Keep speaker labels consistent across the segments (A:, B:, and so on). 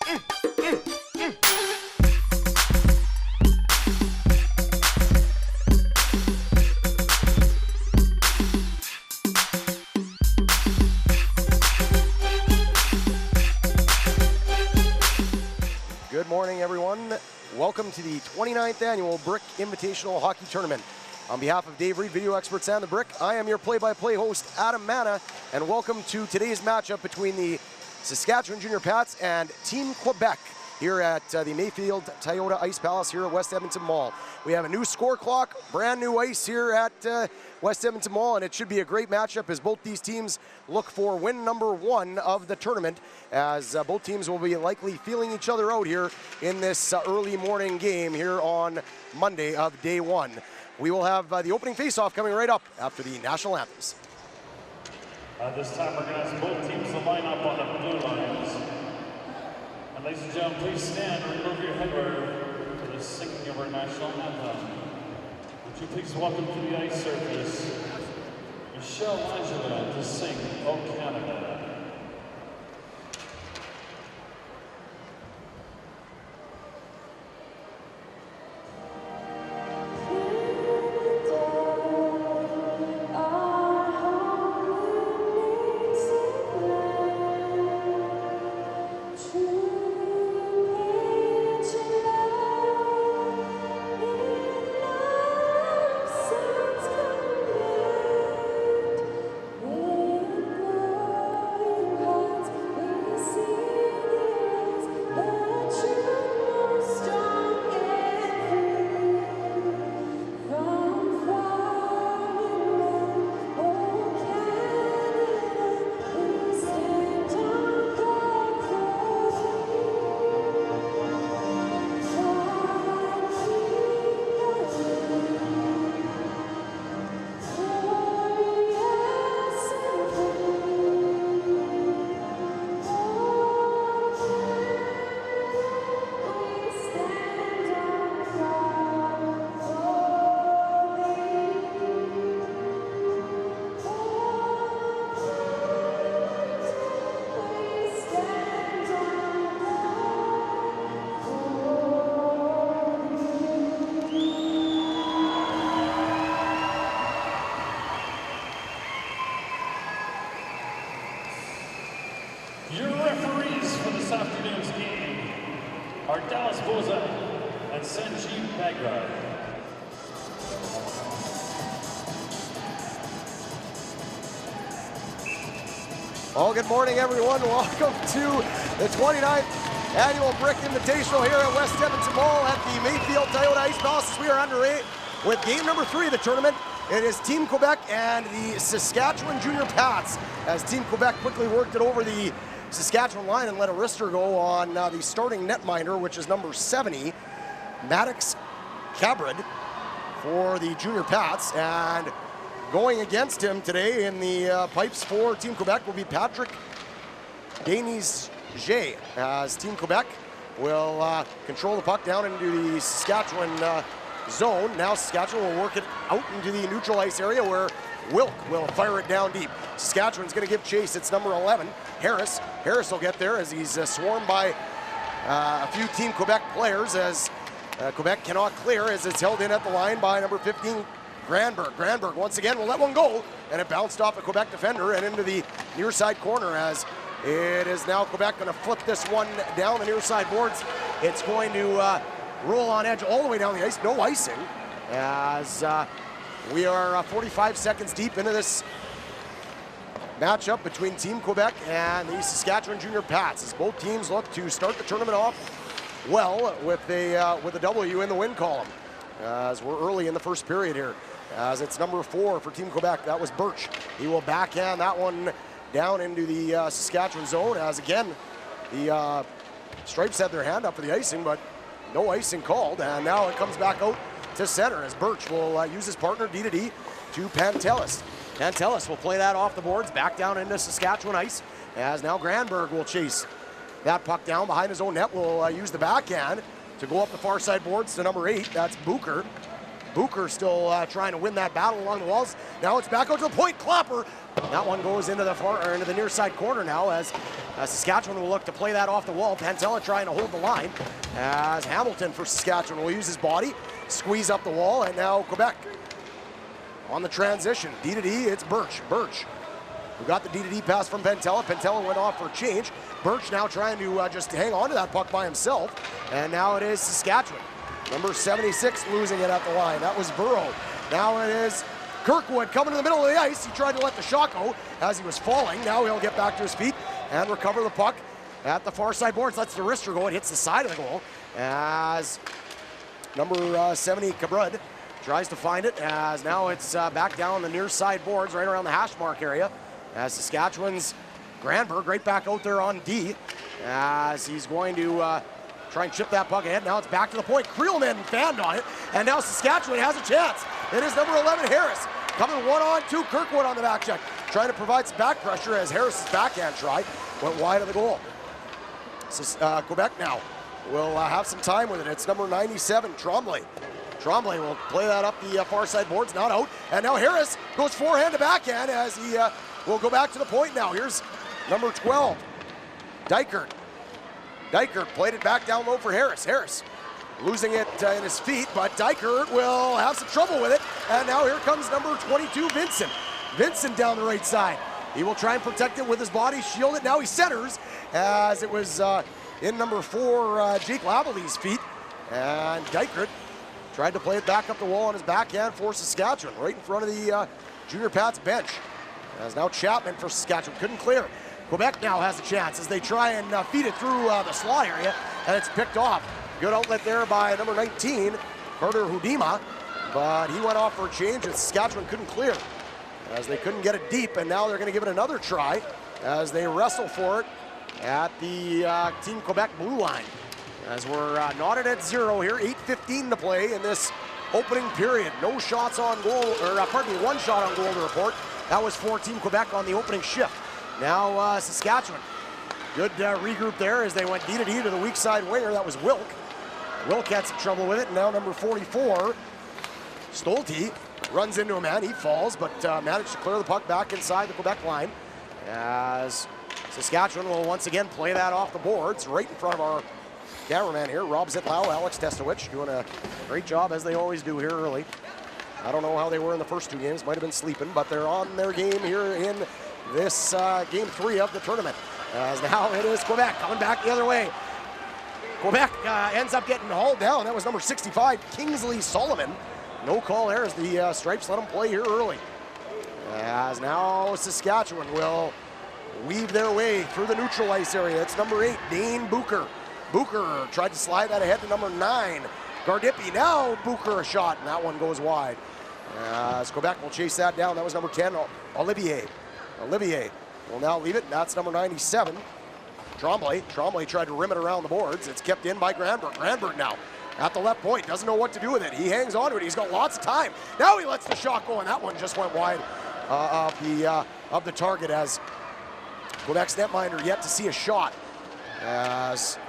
A: Good morning, everyone. Welcome to the 29th Annual Brick Invitational Hockey Tournament. On behalf of Dave Reed, Video Experts and the Brick, I am your play-by-play host, Adam Manna, and welcome to today's matchup between the Saskatchewan Junior Pats and Team Quebec here at the Mayfield Toyota Ice Palace here at West Edmonton Mall. We have a new score clock, brand new ice here at West Edmonton Mall, and it should be a great matchup as both these teams look for win number 1 of the tournament, as both teams will be likely feeling each other out here in this early morning game here on Monday of day 1. We will have the opening face-off coming right up after the national anthems.
B: This time we're going to ask both teams to line up on the blue lines. And ladies and gentlemen, please stand and remove your headwear for the singing of our national anthem. Would you please welcome to the ice surface Michelle Angela to sing "O Canada." Your referees for this afternoon's game are Dallas Boza and Sanjeev Bagra.
A: Well, good morning, everyone. Welcome to the 29th Annual Brick Invitational here at West Edmonton Mall at the Mayfield Toyota Ice Palace. We are underway with game number 3 of the tournament. It is Team Quebec and the Saskatchewan Junior Pats, as Team Quebec quickly worked it over the Saskatchewan line and let a wrister go on the starting netminder, which is number 70, Maddox Cabrid, for the Junior Pats. And going against him today in the pipes for Team Quebec will be Patrick Denis-Jay, as Team Quebec will control the puck down into the Saskatchewan zone. Now Saskatchewan will work it out into the neutral ice area where Wilk will fire it down deep. Saskatchewan's going to give chase. It's number 11, Harris. Harris will get there as he's swarmed by a few Team Quebec players, as Quebec cannot clear as it's held in at the line by number 15, Granberg. Granberg once again will let one go, and it bounced off a Quebec defender and into the near side corner, as it is now Quebec going to flip this one down the near side boards. It's going to roll on edge all the way down the ice. No icing, as we are 45 seconds deep into this matchup between Team Quebec and the Saskatchewan Junior Pats, as both teams look to start the tournament off well with a W in the win column, as we're early in the first period here, as it's number 4 for Team Quebec. That was Birch. He will backhand that one down into the Saskatchewan zone, as again the Stripes had their hand up for the icing, but no icing called, and now it comes back out to center as Birch will use his partner D2D to Pantelis. Pantelis will play that off the boards back down into Saskatchewan ice, as now Granberg will chase that puck down behind his own net. Will use the backhand to go up the far side boards to number 8. That's Bucher. Bucher still trying to win that battle along the walls. Now it's back out to the point. Clapper. That one goes into the into the near side corner now as Saskatchewan will look to play that off the wall. Pantella trying to hold the line as Hamilton for Saskatchewan will use his body, squeeze up the wall, and now Quebec on the transition. D to D, it's Birch. Birch who got the D to D pass from Pantella. Pantella went off for a change. Birch now trying to just hang on to that puck by himself, and now it is Saskatchewan. Number 76 losing it at the line. That was Burrow. Now it is Kirkwood coming to the middle of the ice. He tried to let the shot go as he was falling. Now he'll get back to his feet and recover the puck at the far side boards. Lets the wrister go. It hits the side of the goal as number 70, Cabrud, tries to find it as now it's back down the near side boards right around the hash mark area as Saskatchewan's Granberg right back out there on D as he's going to try and chip that puck ahead. Now it's back to the point. Creelman fanned on it, and now Saskatchewan has a chance. It is number 11, Harris, coming 1-on-2. Kirkwood on the back check, trying to provide some back pressure as Harris's backhand try went wide of the goal. So, Quebec now will have some time with it. It's number 97, Tremblay. Tremblay will play that up the far side boards, not out. And now Harris goes forehand to backhand as he will go back to the point now. Here's number 12, Dykert. Dykert played it back down low for Harris. Harris losing it in his feet, but Dykert will have some trouble with it. And now here comes number 22, Vincent. Vincent down the right side. He will try and protect it with his body, shield it. Now he centers as it was in number 4, Jake Lavallee's feet. And Dykert tried to play it back up the wall on his backhand for Saskatchewan, right in front of the Junior Pats bench. As now Chapman for Saskatchewan couldn't clear. Quebec now has a chance as they try and feed it through the slot area, and it's picked off. Good outlet there by number 19, Carter Hudima, but he went off for a change and Saskatchewan couldn't clear as they couldn't get it deep, and now they're going to give it another try as they wrestle for it at the Team Quebec blue line. As we're knotted at 0 here, 8:15 to play in this opening period. No shots on goal, or pardon me, 1 shot on goal to report. That was for Team Quebec on the opening shift. Now Saskatchewan, good regroup there as they went D to D to the weak side winger. That was Wilk. Wilk had some trouble with it. And now number 44, Stolte, runs into a man. He falls, but managed to clear the puck back inside the Quebec line. As Saskatchewan will once again play that off the boards right in front of our cameraman here, Rob Zitlau, Alex Testowich, doing a great job as they always do here early. I don't know how they were in the first 2 games. Might have been sleeping, but they're on their game here in this game 3 of the tournament. As now it is Quebec coming back the other way. Quebec ends up getting hauled down. That was number 65, Kingsley Solomon. No call there as the Stripes let them play here early. As now Saskatchewan will weave their way through the neutral ice area. It's number 8, Dane Bucher. Bucher tried to slide that ahead to number 9, Gardipi. Now Bucher a shot, and that one goes wide. As Quebec will chase that down. That was number 10, Olivier. Olivier will now leave it, and that's number 97, Tremblay. Tremblay tried to rim it around the boards. It's kept in by Granberg. Granberg now at the left point, doesn't know what to do with it. He hangs on to it. He's got lots of time. Now he lets the shot go, and that one just went wide of the target as Quebec's netminder yet to see a shot. As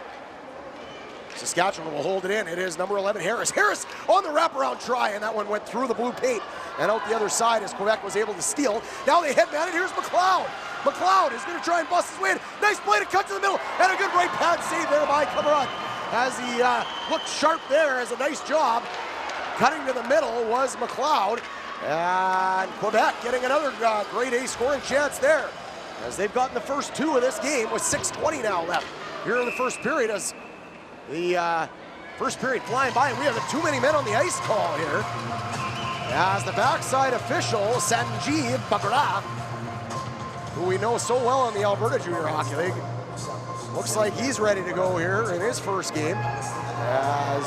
A: Saskatchewan will hold it in. It is number 11, Harris. Harris on the wraparound try, and that one went through the blue paint and out the other side as Quebec was able to steal. Now they headman it. Here's McLeod. McLeod is going to try and bust his way in. Nice play to cut to the middle, and a good right pad save there by Cabrud. As he looked sharp there, as a nice job. Cutting to the middle was McLeod. And Quebec getting another grade A scoring chance there, as they've gotten the first 2 of this game with 6:20 now left here in the first period, as the first period flying by, and we have too many men on the ice call here. As the backside official, Sanjeev Bagra, who we know so well in the Alberta Junior Hockey League, looks like he's ready to go here in his first game. As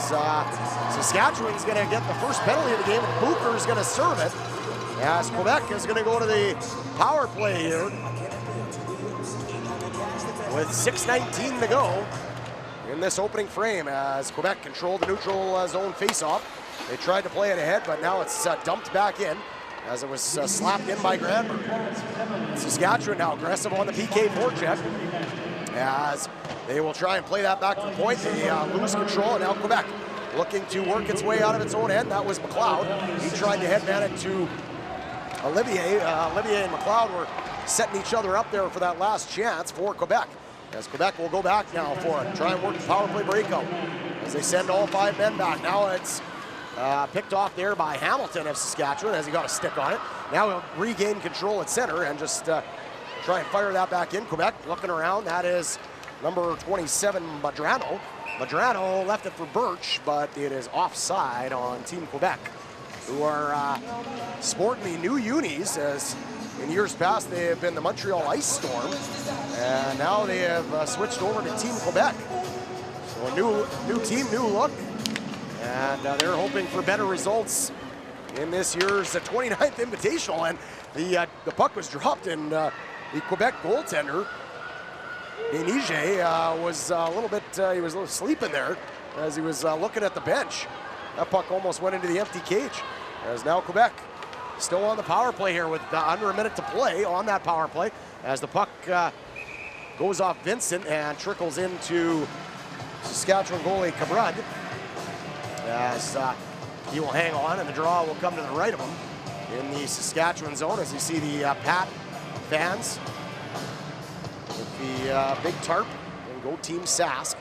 A: Saskatchewan's going to get the first penalty of the game, and Bucher's going to serve it. As Quebec is going to go to the power play here with 6:19 to go in this opening frame, as Quebec controlled the neutral zone faceoff. They tried to play it ahead, but now it's dumped back in as it was slapped in by Granberg. Saskatchewan now aggressive on the PK forecheck as they will try and play that back to the point. They lose control, and now Quebec looking to work its way out of its own end. That was McLeod. He tried to headman it to Olivier. Olivier and McLeod were setting each other up there for that last chance for Quebec. As Quebec will go back now for it. Try and work the power play breakout. As they send all 5 men back. Now it's picked off there by Hamilton of Saskatchewan as he got a stick on it. Now he'll regain control at center and just try and fire that back in. Quebec looking around. That is number 27, Madrano. Madrano left it for Birch, but it is offside on Team Quebec, who are sporting the new unis, as in years past they have been the Montreal Ice Storm, and now they have switched over to Team Quebec. So a new team, new look, and they're hoping for better results in this year's 29th Invitational. And the puck was dropped, and the Quebec goaltender, Denige, was a little bit, he was a little sleeping there as he was looking at the bench. That puck almost went into the empty cage. As now Quebec still on the power play here with under a minute to play on that power play, as the puck goes off Vincent and trickles into Saskatchewan goalie Cabrud, as he will hang on and the draw will come to the right of him in the Saskatchewan zone. As you see the Pat fans with the big tarp, and go Team Sask.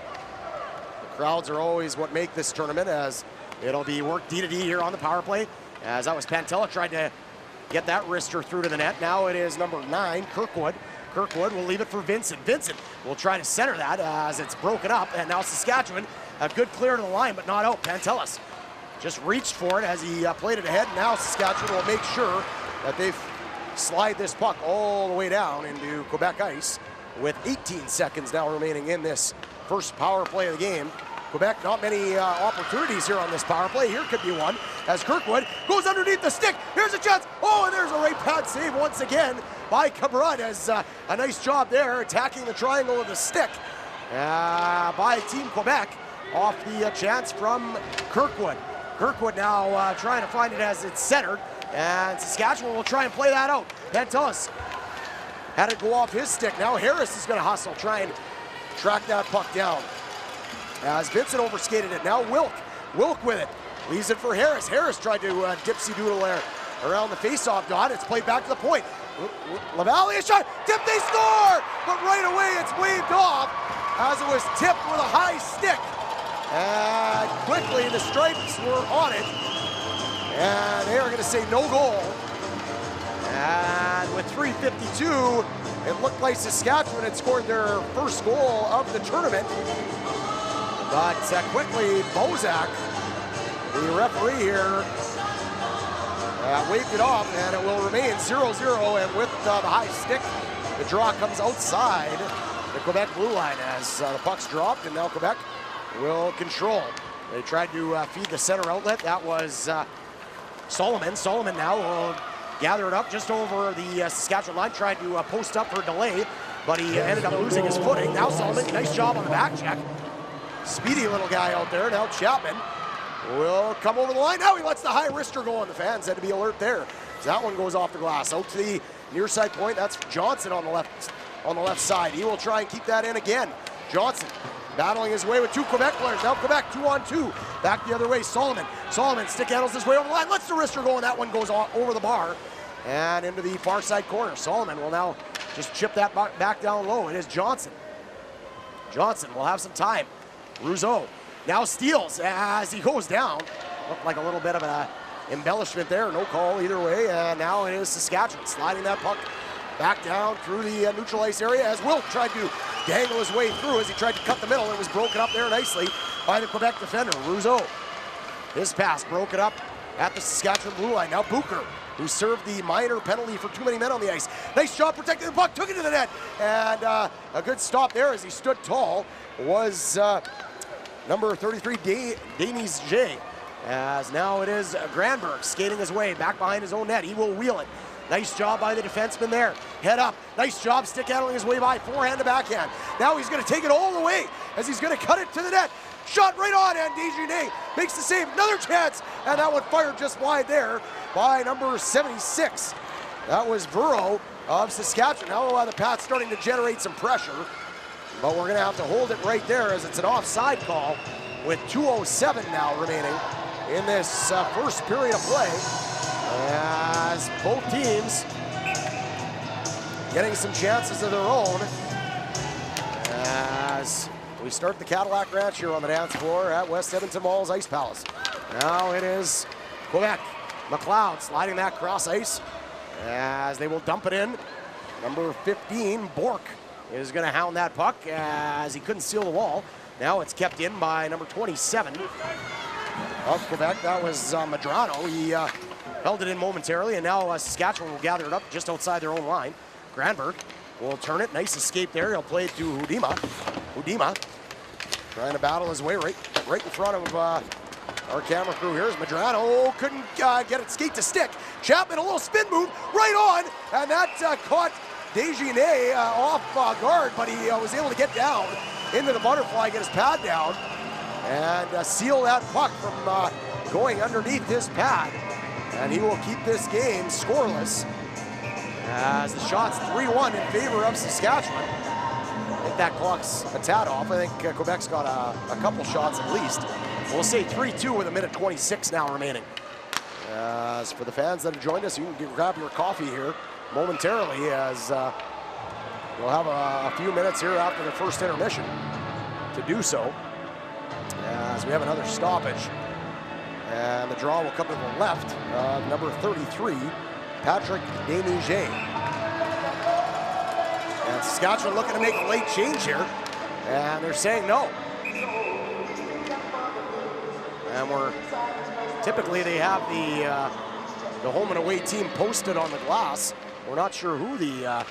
A: The crowds are always what make this tournament, as it'll be work D to D here on the power play. As that was Pantella, tried to get that wrister through to the net. Now it is number 9, Kirkwood. Kirkwood will leave it for Vincent. Vincent will try to center that as it's broken up, and now Saskatchewan, a good clear to the line, but not out. Pantelis just reached for it as he played it ahead. Now Saskatchewan will make sure that they slide this puck all the way down into Quebec ice with 18 seconds now remaining in this first power play of the game. Quebec, not many opportunities here on this power play. Here could be one, as Kirkwood goes underneath the stick. Here's a chance. Oh, and there's a right pad save once again by Cabrud, as a nice job there attacking the triangle of the stick by Team Quebec off the chance from Kirkwood. Kirkwood now trying to find it as it's centered, and Saskatchewan will try and play that out. Pantelis had it go off his stick. Now Harris is going to hustle, try and track that puck down. As Vincent overskated it, now Wilk with it, leaves it for Harris. Harris tried to dipsy doodle there around the face-off dot. It's played back to the point. Lavallee, a shot, tip, they score! But right away it's waved off as it was tipped with a high stick. And quickly the Stripes were on it, and they are going to say no goal. And with 3:52, it looked like Saskatchewan had scored their first goal of the tournament. But quickly, Bozak, the referee here, waved it off, and it will remain 0-0. And with the high stick, the draw comes outside the Quebec blue line as the puck's dropped, and now Quebec will control. They tried to feed the center outlet. That was Solomon. Solomon now will gather it up just over the Saskatchewan line, tried to post up for a delay, but he ended up losing his footing. Now Solomon, nice job on the back check. Speedy little guy out there. Now Chapman will come over the line. Now he lets the high wrister go, and the fans had to be alert there. So that one goes off the glass. Out to the near side point. That's Johnson on the left side. He will try and keep that in again. Johnson battling his way with 2 Quebec players. Now Quebec 2-on-2. Back the other way. Solomon stick handles his way over the line. Lets the wrister go, and that one goes over the bar and into the far side corner. Solomon will now just chip that back down low. It is Johnson. Johnson will have some time. Rousseau now steals as he goes down. Looked like a little bit of an embellishment there. No call either way. And now it is Saskatchewan sliding that puck back down through the neutral ice area as Wilk tried to dangle his way through as he tried to cut the middle. It was broken up there nicely by the Quebec defender. Rousseau, his pass broken up at the Saskatchewan blue line. Now Bucher, who served the minor penalty for too many men on the ice. Nice job protecting the puck, took it to the net. And a good stop there as he stood tall was number 33, Denis J. As now it is Granberg skating his way back behind his own net. He will wheel it. Nice job by the defenseman there. Head up. Nice job stick handling his way by. Forehand to backhand. Now he's going to take it all the way as he's going to cut it to the net. Shot right on, and Desjardins makes the save. Another chance, and that one fired just wide there by number 76. That was Burrow of Saskatchewan. Now the Pats starting to generate some pressure, but we're going to have to hold it right there as it's an offside call with 2:07 now remaining in this first period of play, as both teams getting some chances of their own as we start the Cadillac Ranch here on the dance floor at West Edmonton Mall's Ice Palace. Now it is Quebec. McLeod sliding that cross ice as they will dump it in. Number 15, Bork, is going to hound that puck as he couldn't seal the wall. Now it's kept in by number 27 of Quebec. That was Medrano. He held it in momentarily, and now Saskatchewan will gather it up just outside their own line. Granberg will turn it. Nice escape there. He'll play it to Hudima. Hudima trying to battle his way right in front of our camera crew here. Is Medrano. Oh, couldn't get it skate to stick. Chapman, a little spin move right on, and that caught Desjardins off guard, but he was able to get down into the butterfly, get his pad down, and seal that puck from going underneath his pad. And he will keep this game scoreless as the shot's 3-1 in favor of Saskatchewan. I think that clock's a tad off. I think Quebec's got a couple shots at least. We'll say 3-2 with 1:26 now remaining. As for the fans that have joined us, you can grab your coffee here momentarily, as we'll have a few minutes here after the first intermission to do so, as we have another stoppage. And the draw will come to the left, number 33, Patrick Desniger. And Saskatchewan looking to make a late change here, and they're saying no. And typically they have the home and away team posted on the glass. We're not sure who the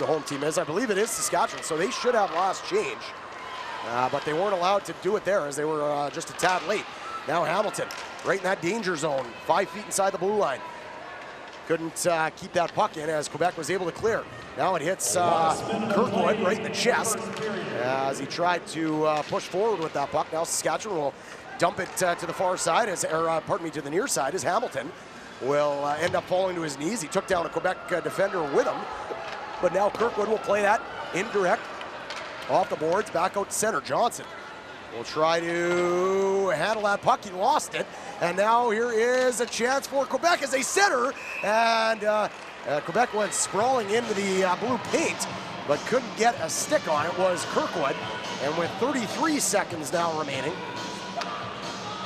A: home team is. I believe it is Saskatchewan, so they should have last change. But they weren't allowed to do it there as they were just a tad late. Now Hamilton, right in that danger zone, 5 feet inside the blue line. Couldn't keep that puck in as Quebec was able to clear. Now it hits Kirkwood right in the chest as he tried to push forward with that puck. Now Saskatchewan will dump it to the far side, to the near side, as Hamilton will end up falling to his knees. He took down a Quebec defender with him, but now Kirkwood will play that indirect off the boards, back out to center. Johnson will try to handle that puck. He lost it, and now here is a chance for Quebec as they center, and Quebec went sprawling into the blue paint, but couldn't get a stick on it, was Kirkwood. And with 33 seconds now remaining,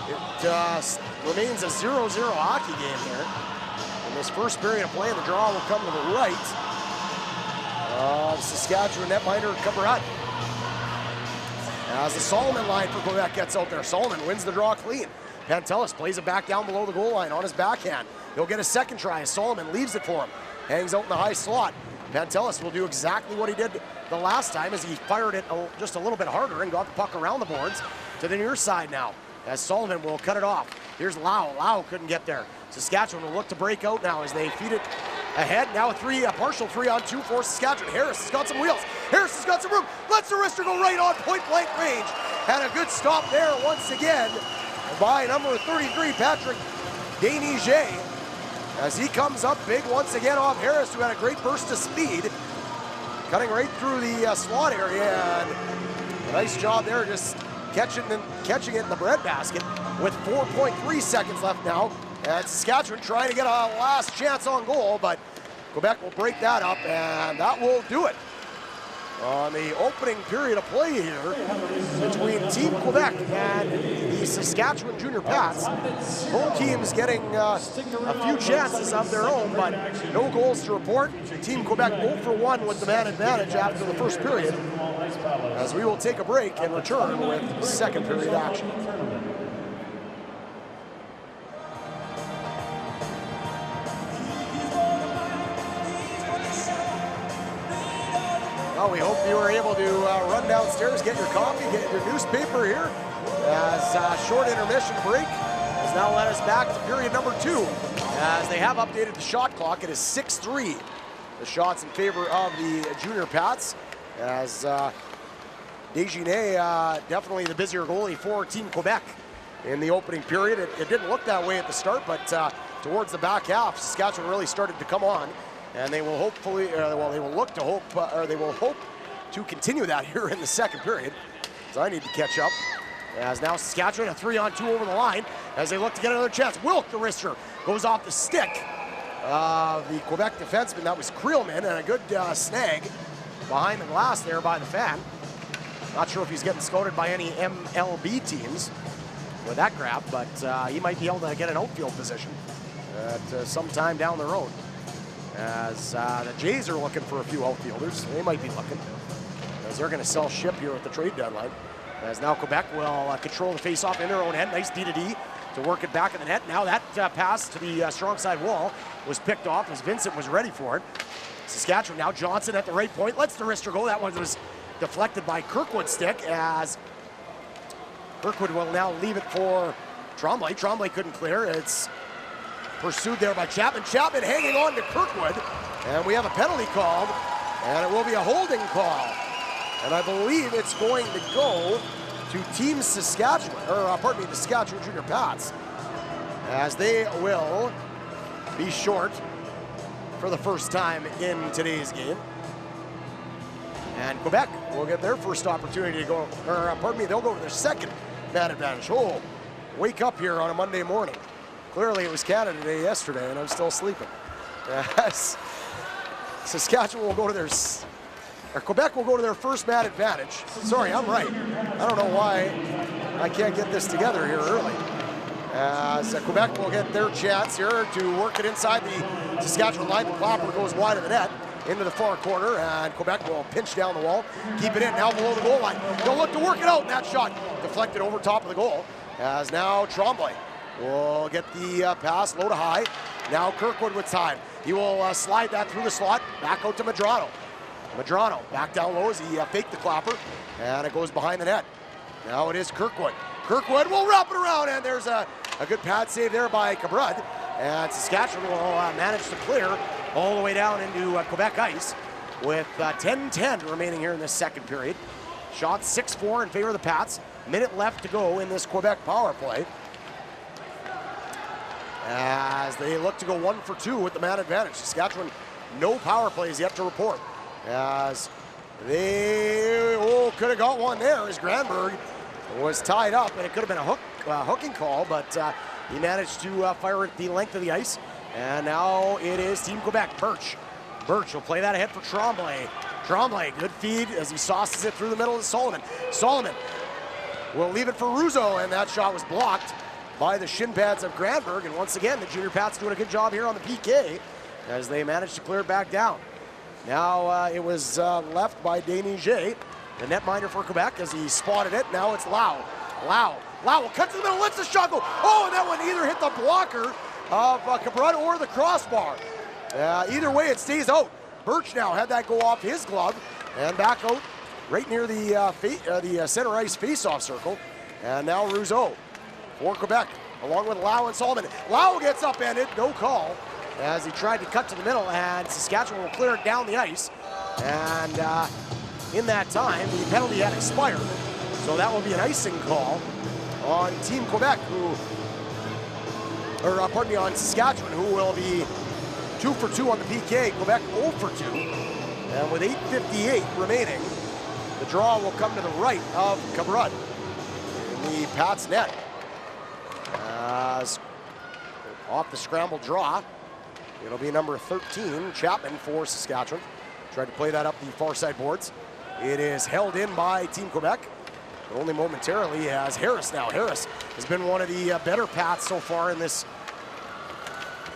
A: it remains a 0-0 hockey game here. In this first period of play, the draw will come to the right of Saskatchewan netminder Cabaret. As the Solomon line for Quebec gets out there, Solomon wins the draw clean. Pantelis plays it back down below the goal line on his backhand. He'll get a second try as Solomon leaves it for him. Hangs out in the high slot. Pantelis will do exactly what he did the last time as he fired it just a little bit harder and got the puck around the boards to the near side now, as Sullivan will cut it off. Here's Lau. Lau couldn't get there. Saskatchewan will look to break out now as they feed it ahead. Now a partial 3-on-2 for Saskatchewan. Harris has got some wheels. Harris has got some room. Lets the wrister go right on point blank range. And a good stop there once again by number 33, Patrick Desniger, as he comes up big once again off Harris, who had a great burst of speed, cutting right through the slot area. And a nice job there, just catching it in the breadbasket with 4.3 seconds left now. And Saskatchewan trying to get a last chance on goal, but Quebec will break that up, and that will do it on the opening period of play here between Team Quebec and the Saskatchewan Junior Pats. Both teams getting a few chances of their own, but no goals to report. Team Quebec 0 for 1 with the man advantage after the first period, as we will take a break and return with second period action. Well, we hope you were able to run downstairs, get your coffee, get your newspaper here, as a short intermission break has now led us back to period number 2, as they have updated the shot clock. It is 6-3, the shots in favor of the Junior Pats, as Desjardins, definitely the busier goalie for Team Quebec in the opening period. It didn't look that way at the start, but towards the back half, Saskatchewan really started to come on. And they will hopefully, they will hope to continue that here in the second period. So I need to catch up. As now Saskatchewan a 3-on-2 over the line as they look to get another chance. Wilk, the wrister, goes off the stick of the Quebec defenseman. That was Creelman, and a good snag behind the glass there by the fan. Not sure if he's getting scouted by any MLB teams with that grab, but he might be able to get an outfield position at some time down the road. As the Jays are looking for a few outfielders. They might be looking, as they're going to sell ship here at the trade deadline. As now Quebec will control the face-off in their own end. Nice D-to-D to work it back in the net. Now that pass to the strong side wall was picked off as Vincent was ready for it. Saskatchewan now, Johnson at the right point, lets the wrister go. That one was deflected by Kirkwood's stick, as Kirkwood will now leave it for Tremblay. Tremblay couldn't clear. It's pursued there by Chapman. Chapman hanging on to Kirkwood, and we have a penalty called, and it will be a holding call. And I believe it's going to go to Team Saskatchewan, or pardon me, the Saskatchewan Junior Pats, as they will be short for the first time in today's game. And Quebec will get their first opportunity to go, or pardon me, they'll go to their second man advantage. Oh, wake up here on a Monday morning. Clearly it was Canada Day yesterday, and I'm still sleeping. Yes. Saskatchewan will go to their, or Quebec will go to their first man advantage. Sorry, I'm right. I don't know why I can't get this together here early. As Quebec will get their chance here to work it inside the Saskatchewan line. The clapper goes wide of the net into the far corner, and Quebec will pinch down the wall, keep it in now below the goal line. They'll look to work it out, and that shot deflected over top of the goal. As now Tremblay will get the pass low to high. Now Kirkwood with time. He will slide that through the slot, back out to Medrano. Medrano back down low as he faked the clapper, and it goes behind the net. Now it is Kirkwood. Kirkwood will wrap it around, and there's a good pad save there by Cabrud. And Saskatchewan will manage to clear all the way down into Quebec ice with 10-10 remaining here in this second period. Shot 6-4 in favor of the Pats. Minute left to go in this Quebec power play, as they look to go 1 for 2 with the man advantage. Saskatchewan, no power plays yet to report, as they could have got one there as Granberg was tied up, and it could have been a hooking call, but he managed to fire it the length of the ice. And now it is Team Quebec. Birch will play that ahead for Tremblay. Tremblay, good feed as he sauces it through the middle of Solomon. Solomon will leave it for Russo, and that shot was blocked by the shin pads of Granberg. And once again, the Junior Pats doing a good job here on the PK as they managed to clear it back down. Now it was left by Desniger, the netminder for Quebec, as he spotted it. Now it's Lau. Lau will cut to the middle, lets the shot go. Oh, and that one either hit the blocker of Cabrud or the crossbar. Either way, it stays out. Birch now had that go off his glove and back out right near the center ice face-off circle. And now Rousseau for Quebec, along with Lau and Solomon. Lau gets upended, no call, as he tried to cut to the middle, and Saskatchewan will clear it down the ice. And in that time, the penalty had expired, so that will be an icing call on Team Quebec, on Saskatchewan, who will be 2 for 2 on the PK. Quebec 0 for 2. And with 8:58 remaining, the draw will come to the right of Cabrud in the Pats net. As off the scramble draw, it'll be number 13, Chapman, for Saskatchewan. Tried to play that up the far side boards. It is held in by Team Quebec, but only momentarily, as Harris now. Harris has been one of the better Pats so far in this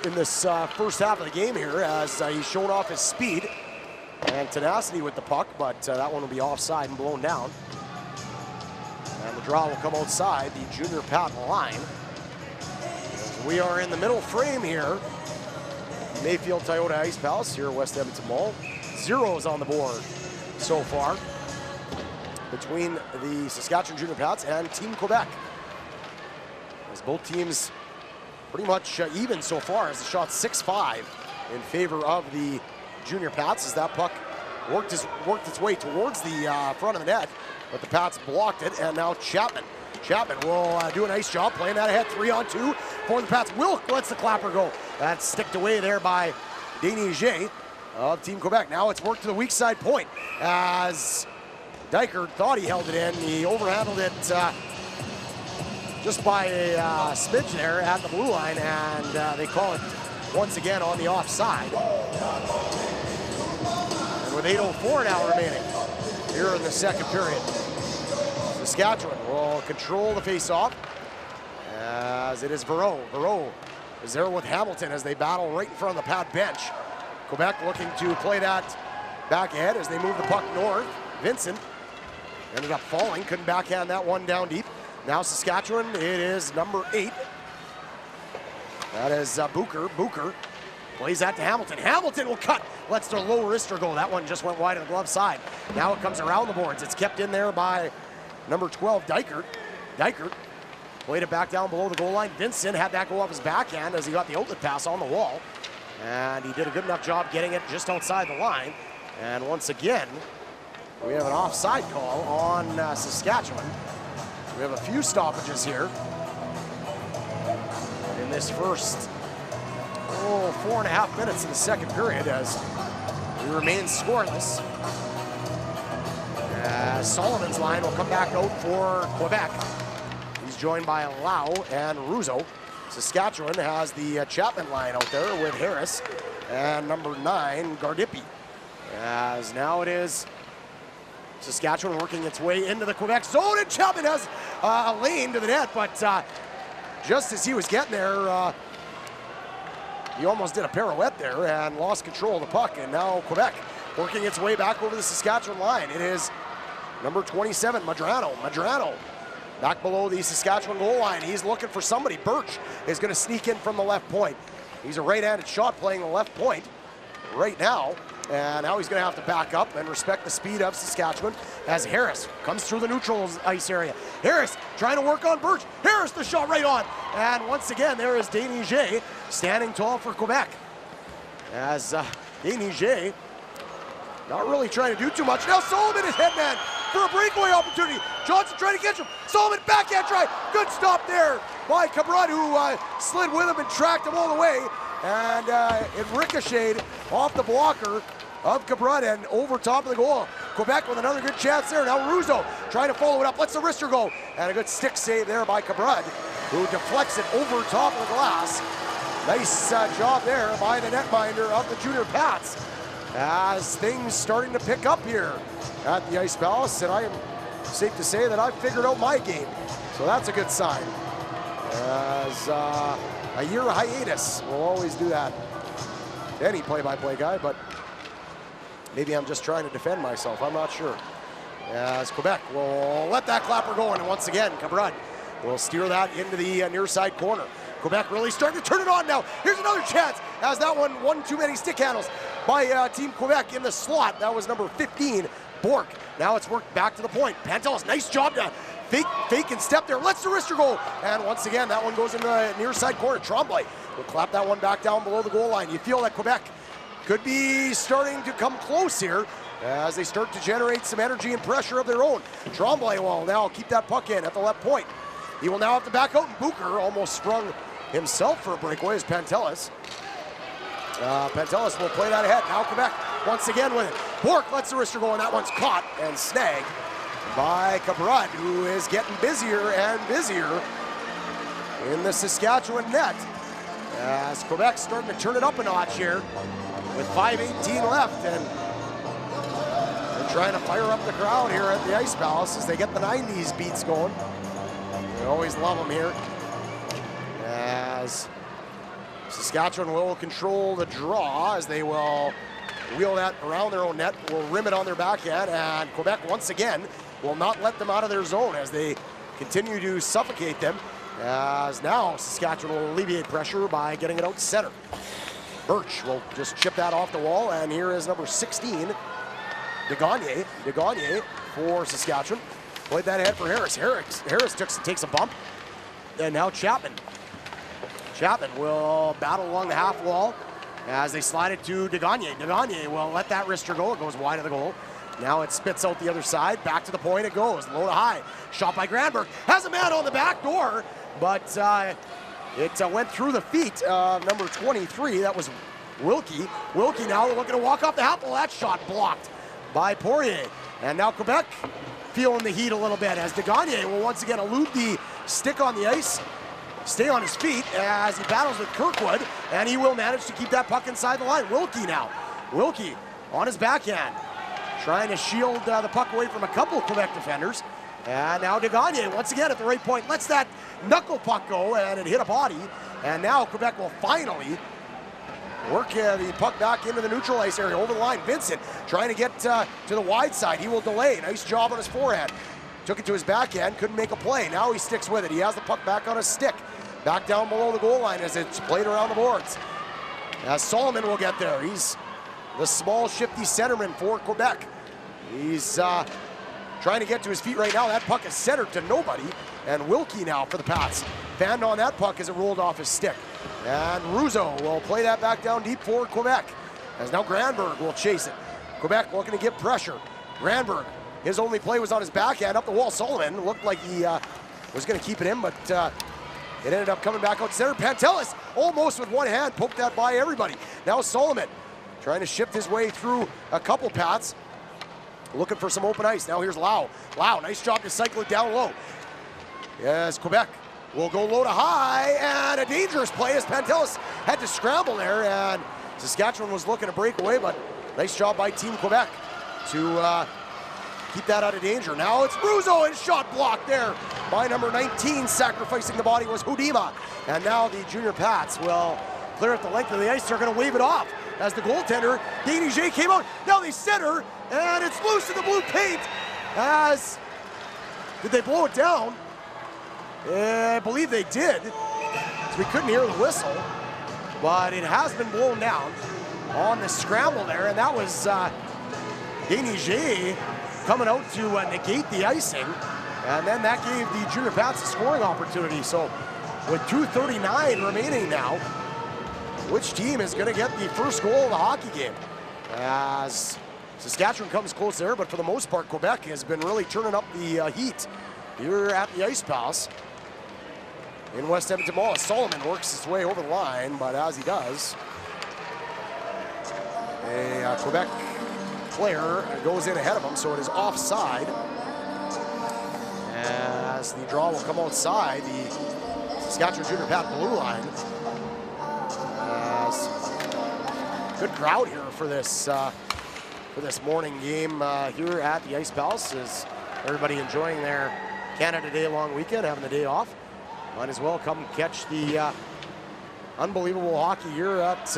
A: first half of the game here, as he's shown off his speed and tenacity with the puck, but that one will be offside and blown down. And the draw will come outside the Junior Pat line. We are in the middle frame here. Mayfield Toyota Ice Palace here at West Edmonton Mall. 0s on the board so far between the Saskatchewan Junior Pats and Team Quebec, as both teams pretty much even so far, as the shot 6-5 in favor of the Junior Pats, as that puck worked its way towards the front of the net, but the Pats blocked it. And now Chapman will do a nice job playing that ahead, 3-on-2 for the Pats. Wilk lets the clapper go. That's sticked away there by Desniger of Team Quebec. Now it's worked to the weak side point, as Dykert thought he held it in. He overhandled it just by a smidge there at the blue line, and they call it once again on the offside. And with 8:04 now remaining here in the second period, Saskatchewan will control the face-off as it is Verreau. Verreau is there with Hamilton as they battle right in front of the pad bench. Quebec looking to play that back ahead as they move the puck north. Vincent ended up falling, couldn't backhand that one down deep. Now Saskatchewan, it is number 8. That is Bucher. Bucher plays that to Hamilton. Hamilton will cut, lets their low wrister go. That one just went wide of the glove side. Now it comes around the boards. It's kept in there by number 12, Dykert. Dykert played it back down below the goal line. Vincent had that go off his backhand as he got the outlet pass on the wall. And he did a good enough job getting it just outside the line. And once again, we have an offside call on Saskatchewan. We have a few stoppages here in this first 4.5 minutes in the second period as we remain scoreless. Sullivan's line will come back out for Quebec. He's joined by Lau and Russo. Saskatchewan has the Chapman line out there with Harris and number 9, Gardipi. As now it is Saskatchewan working its way into the Quebec zone, and Chapman has a lane to the net, but just as he was getting there, he almost did a pirouette there and lost control of the puck, and now Quebec working its way back over the Saskatchewan line. It is number 27, Madrano. Madrano back below the Saskatchewan goal line. He's looking for somebody. Birch is going to sneak in from the left point. He's a right-handed shot playing the left point right now. And now he's going to have to back up and respect the speed of Saskatchewan as Harris comes through the neutral ice area. Harris trying to work on Birch. Harris the shot right on. And once again, there is Desniger standing tall for Quebec. As Desniger not really trying to do too much. Now Sullivan is headman for a breakaway opportunity. Johnson trying to catch him. Sullivan backhand try. Good stop there by Cabrad, who slid with him and tracked him all the way. And it ricocheted off the blocker of Cabrad and over top of the goal. Quebec with another good chance there. Now Russo trying to follow it up. Lets the wrister go. And a good stick save there by Cabrad, who deflects it over top of the glass. Nice job there by the netminder of the Junior Pats. As things starting to pick up here at the Ice Palace, and I am safe to say that I've figured out my game. So that's a good sign. As a year hiatus will always do that to any play-by-play guy, but maybe I'm just trying to defend myself. I'm not sure. As Quebec will let that clapper go, and once again, Cabrad will steer that into the near side corner. Quebec really starting to turn it on now. Here's another chance, as that one too many stick handles by Team Quebec in the slot. That was number 15, Bork. Now it's worked back to the point. Pantelis, nice job to fake and step there. Lets the wrister go. And once again, that one goes into the near side corner. Tremblay will clap that one back down below the goal line. You feel that Quebec could be starting to come close here as they start to generate some energy and pressure of their own. Tremblay will now keep that puck in at the left point. He will now have to back out, and Bucher almost sprung himself for a breakaway as Pantelis. Pantelis will play that ahead. Now Quebec once again with it. Bork lets the wrister go, and that one's caught and snagged by Cabrad, who is getting busier and busier in the Saskatchewan net. As Quebec's starting to turn it up a notch here with 5:18 left, and they're trying to fire up the crowd here at the Ice Palace as they get the 90s beats going. We always love them here. As Saskatchewan will control the draw as they will wheel that around their own net, will rim it on their backhand, and Quebec once again will not let them out of their zone as they continue to suffocate them. As now Saskatchewan will alleviate pressure by getting it out to center. Birch will just chip that off the wall, and here is number 16, Degagne. Degagne for Saskatchewan. Played that ahead for Harris. Harris takes a bump, and now Chapman. Chapman will battle along the half wall as they slide it to Degagne. Degagne will let that wrister go. It goes wide of the goal. Now it spits out the other side. Back to the point it goes. Low to high. Shot by Granberg. Has a man on the back door, but it went through the feet of number 23. That was Wilkie. Wilkie now looking to walk off the half wall. That shot blocked by Poirier. And now Quebec feeling the heat a little bit as Degagne will once again elude the stick on the ice, stay on his feet as he battles with Kirkwood, and he will manage to keep that puck inside the line. Wilkie now. Wilkie on his backhand, trying to shield the puck away from a couple of Quebec defenders. And now Degagne, once again at the right point, lets that knuckle puck go, and it hit a body. And now Quebec will finally work the puck back into the neutral ice area, over the line. Vincent trying to get to the wide side. He will delay. Nice job on his forehand. Took it to his backhand, couldn't make a play. Now he sticks with it. He has the puck back on his stick. Back down below the goal line as it's played around the boards. As Solomon will get there. He's the small, shifty centerman for Quebec. He's trying to get to his feet right now. That puck is centered to nobody. And Wilkie now for the Pats. Fanned on that puck as it rolled off his stick. And Russo will play that back down deep for Quebec. As now Granberg will chase it. Quebec looking to get pressure. Granberg, his only play was on his backhand up the wall. Solomon looked like he was going to keep it in, but it ended up coming back out center. Pantelis almost with one hand poked that by everybody. Now Solomon trying to shift his way through a couple Pats. Looking for some open ice. Now here's Lau. Lau, nice job to cycle it down low. Yes, Quebec will go low to high, and a dangerous play as Pantelis had to scramble there, and Saskatchewan was looking to break away, but nice job by Team Quebec to keep that out of danger. Now it's Russo, and shot blocked there by number 19. Sacrificing the body was Hudima, and now the junior Pats will clear at the length of the ice. They're going to wave it off as the goaltender, Denisje, came out. Now they center, and it's loose in the blue paint as, did they blow it down? I believe they did. So we couldn't hear the whistle, but it has been blown down on the scramble there, and that was Denisje coming out to negate the icing, and then that gave the junior Pats a scoring opportunity. So with 2:39 remaining now, which team is going to get the first goal of the hockey game? As Saskatchewan comes close there, but for the most part, Quebec has been really turning up the heat here at the Ice Palace in West Edmonton Mall. Solomon works his way over the line, but as he does, a Quebec player goes in ahead of him, so it is offside. As the draw will come outside the Saskatchewan Junior Pat blue line. Good crowd here for this morning game here at the Ice Palace. Is everybody enjoying their Canada Day long weekend, having the day off? Might as well come catch the unbelievable hockey here at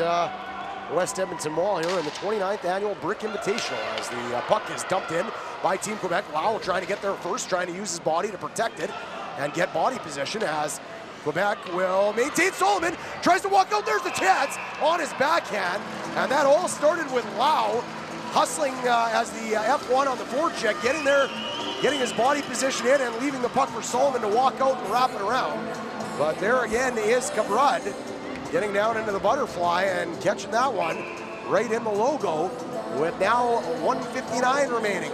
A: West Edmonton Mall here in the 29th annual Brick Invitational, as the puck is dumped in by Team Quebec. Lau trying to get there first, trying to use his body to protect it and get body position, as Quebec will maintain. Solomon tries to walk out. There's the chance on his backhand, and that all started with Lau hustling as the F1 on the forecheck, getting there, getting his body position in, and leaving the puck for Solomon to walk out and wrap it around. But there again is Cabrad getting down into the butterfly and catching that one right in the logo, with now 1:59 remaining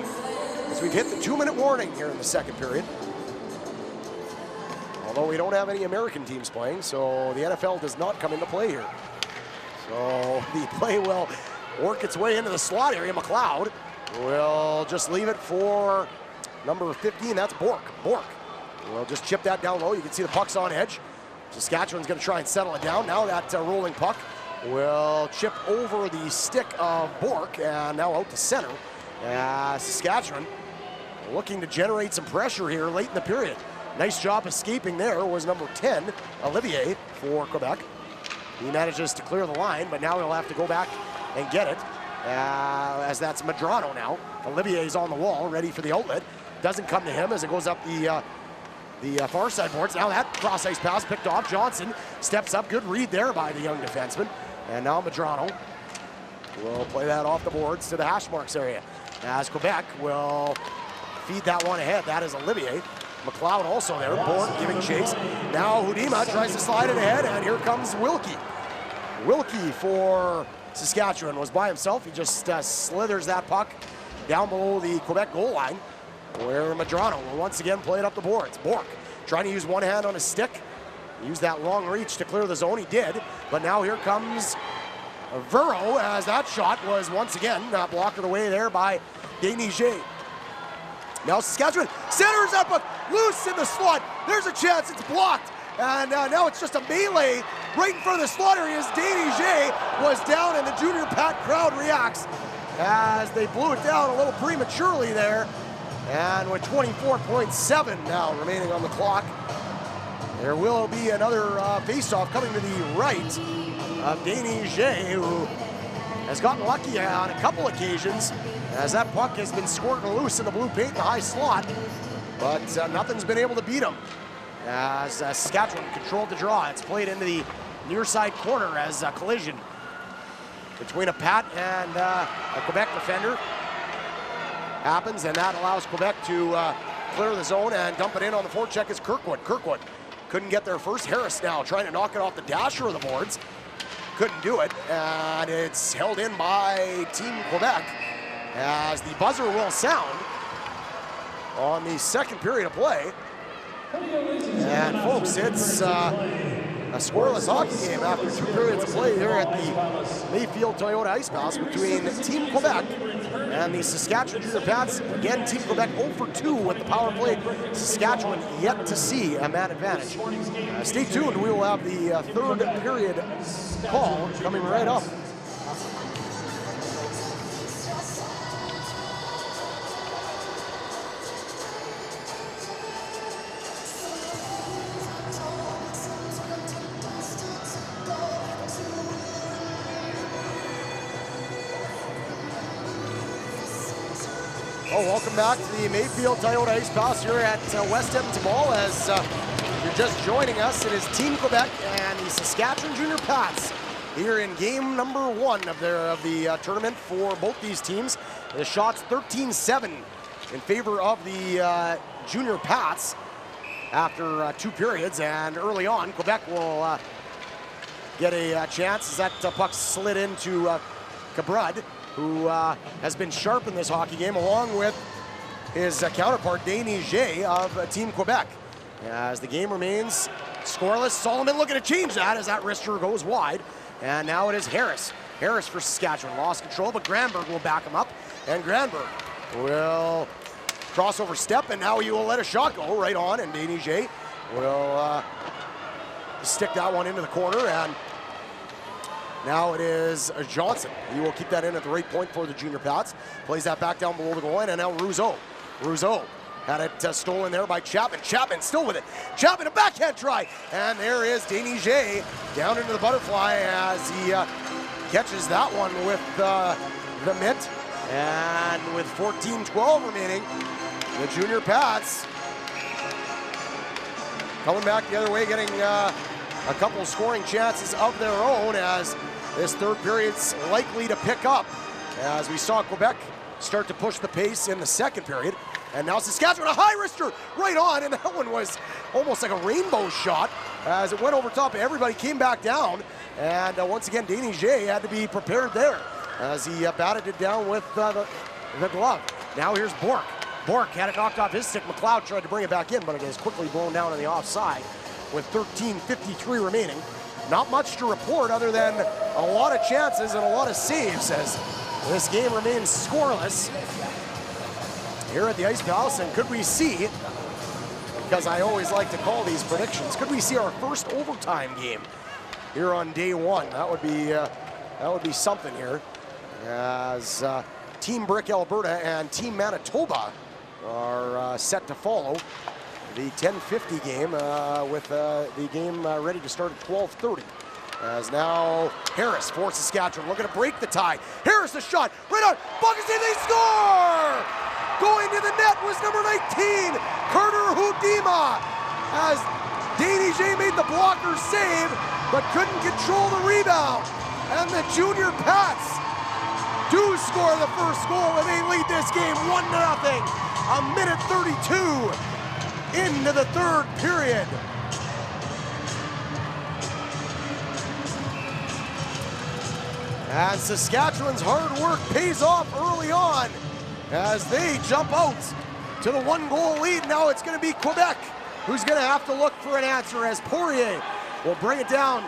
A: as we've hit the 2-minute warning here in the second period. Although we don't have any American teams playing, so the NFL does not come into play here. So the play will work its way into the slot area. McLeod will just leave it for number 15. That's Bork. Bork will just chip that down low. You can see the puck's on edge. Saskatchewan's going to try and settle it down. Now that rolling puck will chip over the stick of Bork, and now out to center. Saskatchewan looking to generate some pressure here late in the period. Nice job escaping there was number 10, Olivier, for Quebec. He manages to clear the line, but now he'll have to go back and get it, as that's Medrano now. Olivier's on the wall, ready for the outlet. Doesn't come to him as it goes up the far side boards. Now that cross ice pass picked off. Johnson steps up. Good read there by the young defenseman. And now Medrano will play that off the boards to the hash marks area, as Quebec will feed that one ahead. That is Olivier. McLeod also there. Bork giving chase. Now Hudima tries to slide it ahead, and here comes Wilkie. Wilkie for Saskatchewan was by himself. He just slithers that puck down below the Quebec goal line, where Medrano will once again play it up the boards. Bork trying to use one hand on his stick. Use that long reach to clear the zone. He did, but now here comes Verro, as that shot was once again blocked away there by Denisje. Now Saskatchewan centers up. loose in the slot. There's a chance, it's blocked. And now it's just a melee right in front of the slot area as Déniger was down, and the Junior Pat crowd reacts as they blew it down a little prematurely there. And with 24.7 now remaining on the clock, there will be another face-off coming to the right of Déniger, who has gotten lucky on a couple occasions as that puck has been squirting loose in the blue paint in the high slot, but nothing's been able to beat him. As Saskatchewan controlled the draw. It's played into the near side corner as a collision between a Pat and a Quebec defender happens, and that allows Quebec to clear the zone and dump it in on the forecheck is Kirkwood. Kirkwood couldn't get there first. Harris now trying to knock it off the dasher of the boards. Couldn't do it, and it's held in by Team Quebec as the buzzer will sound on the second period of play. And folks, it's a scoreless hockey game after 2 periods of play here at the Mayfield Toyota Ice Palace between Team Quebec and the Saskatchewan Junior Pats. Again, Team Quebec 0 for 2 with the power play. Saskatchewan yet to see a man advantage. Stay tuned, we will have the third period call coming right up. Welcome back to the Mayfield Toyota Ice Palace here at West Edmonton Mall. As you're just joining us, it is Team Quebec and the Saskatchewan Junior Pats here in game number 1 of the tournament for both these teams. The shots 13-7 in favor of the Junior Pats after 2 periods, and early on Quebec will get a chance as that puck slid into Cabrud, who has been sharp in this hockey game, along with his counterpart, Déniger of Team Quebec. As the game remains scoreless, Solomon looking to change that as that wrister goes wide. And now it is Harris. Harris for Saskatchewan, lost control, but Granberg will back him up. And Granberg will crossover step, and now he will let a shot go right on, and Déniger will stick that one into the corner, and now it is Johnson. He will keep that in at the right point for the Junior Pats. Plays that back down below the goal line, and now Rousseau had it stolen there by Chapman. Chapman still with it. Chapman, a backhand try. And there is Déniger down into the butterfly as he catches that one with the mitt. And with 14-12 remaining, the Junior Pats coming back the other way, getting a couple of scoring chances of their own as this third period's likely to pick up, as we saw Quebec start to push the pace in the second period. And now Saskatchewan, a high wrister right on, and that one was almost like a rainbow shot as it went over top of everybody, came back down, and once again Déniger had to be prepared there as he batted it down with the glove. Now here's Bork. Bork had it knocked off his stick. McLeod tried to bring it back in, but it is quickly blown down on the offside with 13:53 remaining. Not much to report other than a lot of chances and a lot of saves as this game remains scoreless here at the Ice Palace. And could we see, because I always like to call these predictions, could we see our first overtime game here on day 1? That would be something here, as Team Brick Alberta and Team Manitoba are set to follow the 10:50 game with the game ready to start at 12:30. As now Harris for Saskatchewan looking to break the tie. Harris a shot right on. Buckets in, they score! Going to the net was number 19, Carter Hudima, as Déniger made the blocker save, but couldn't control the rebound. And the Junior Pats do score the first goal, and they lead this game 1-0. A minute 32 into the third period. And Saskatchewan's hard work pays off early on as they jump out to the 1-goal lead. Now it's going to be Quebec who's going to have to look for an answer, as Poirier will bring it down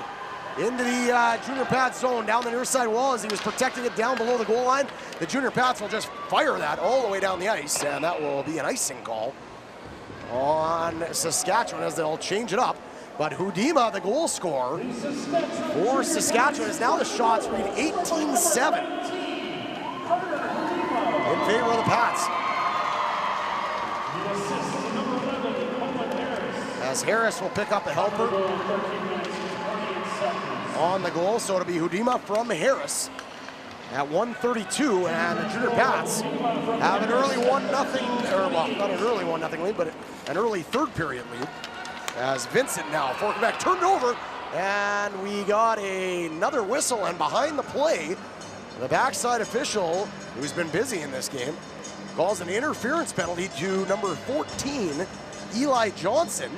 A: into the Junior Pats zone down the near side wall as he was protecting it down below the goal line. The Junior Pats will just fire that all the way down the ice, and that will be an icing call on Saskatchewan as they'll change it up. But Hudima, the goal scorer for Saskatchewan, is now the shots read 18-7 in favor of the Pats. As Harris will pick up a helper on the goal, so it'll be Hudima from Harris at 1:32, and the Junior Pats have an early 1-0, or well, not an early 1-0 lead, but an early third period lead. As Vincent now for Quebec turned over, and we got another whistle, and behind the play, the backside official, who's been busy in this game, calls an interference penalty to number 14, Eli Johnson.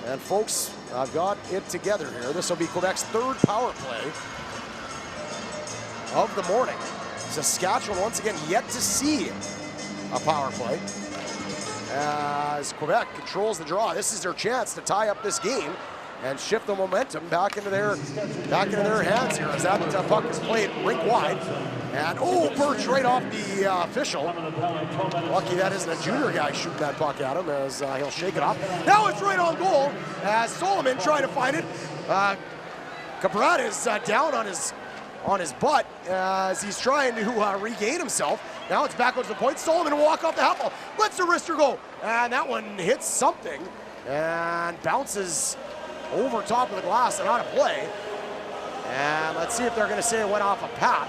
A: And folks, I've got it together here. This will be Quebec's third power play of the morning. Saskatchewan once again yet to see a power play as Quebec controls the draw. This is their chance to tie up this game and shift the momentum back into their hands here as that puck is played rink wide. And Birch right off the official. Lucky that isn't a junior guy shooting that puck at him as he'll shake it off. Now it's right on goal as Solomon trying to find it. Cabrat is down on his butt as he's trying to regain himself. Now it's back over to the point. Solomon will walk off the half wall. Lets the wrister go. And that one hits something and bounces over top of the glass and out of play. And let's see if they're going to say it went off a pad.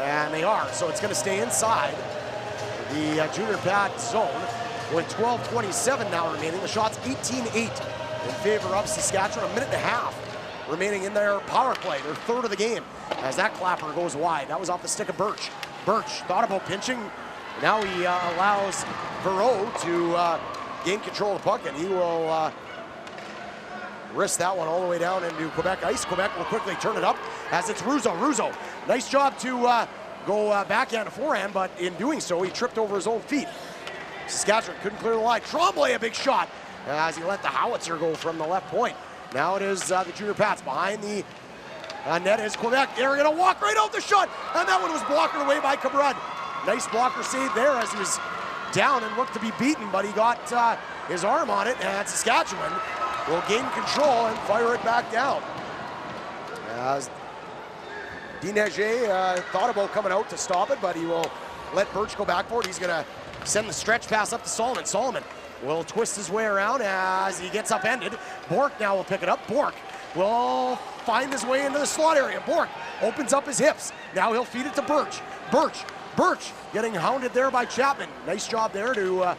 A: And they are. So it's going to stay inside the junior pad zone with 12:27 now remaining. The shot's 18-8 in favor of Saskatchewan. A minute and a half remaining in their power play, their third of the game, as that clapper goes wide. That was off the stick of Birch. Birch thought about pinching. Now he allows Verreau to gain control of the puck, and he will risk that one all the way down into Quebec ice. Quebec will quickly turn it up as it's Russo. Russo, nice job to go backhand to forehand, but in doing so, he tripped over his own feet. Saskatchewan couldn't clear the line. Tremblay, a big shot as he let the howitzer go from the left point. Now it is the Junior Pats behind the net is Quebec. They're going to walk right out the shot, and that one was blocked away by Cabrad. Nice blocker save there as he was down and looked to be beaten, but he got his arm on it, and Saskatchewan will gain control and fire it back down. As Dinege thought about coming out to stop it, but he will let Birch go back for it. He's going to send the stretch pass up to Solomon. Solomon will twist his way around as he gets upended. Bork now will pick it up. Bork will find his way into the slot area. Bork opens up his hips. Now he'll feed it to Birch. Birch getting hounded there by Chapman. Nice job there to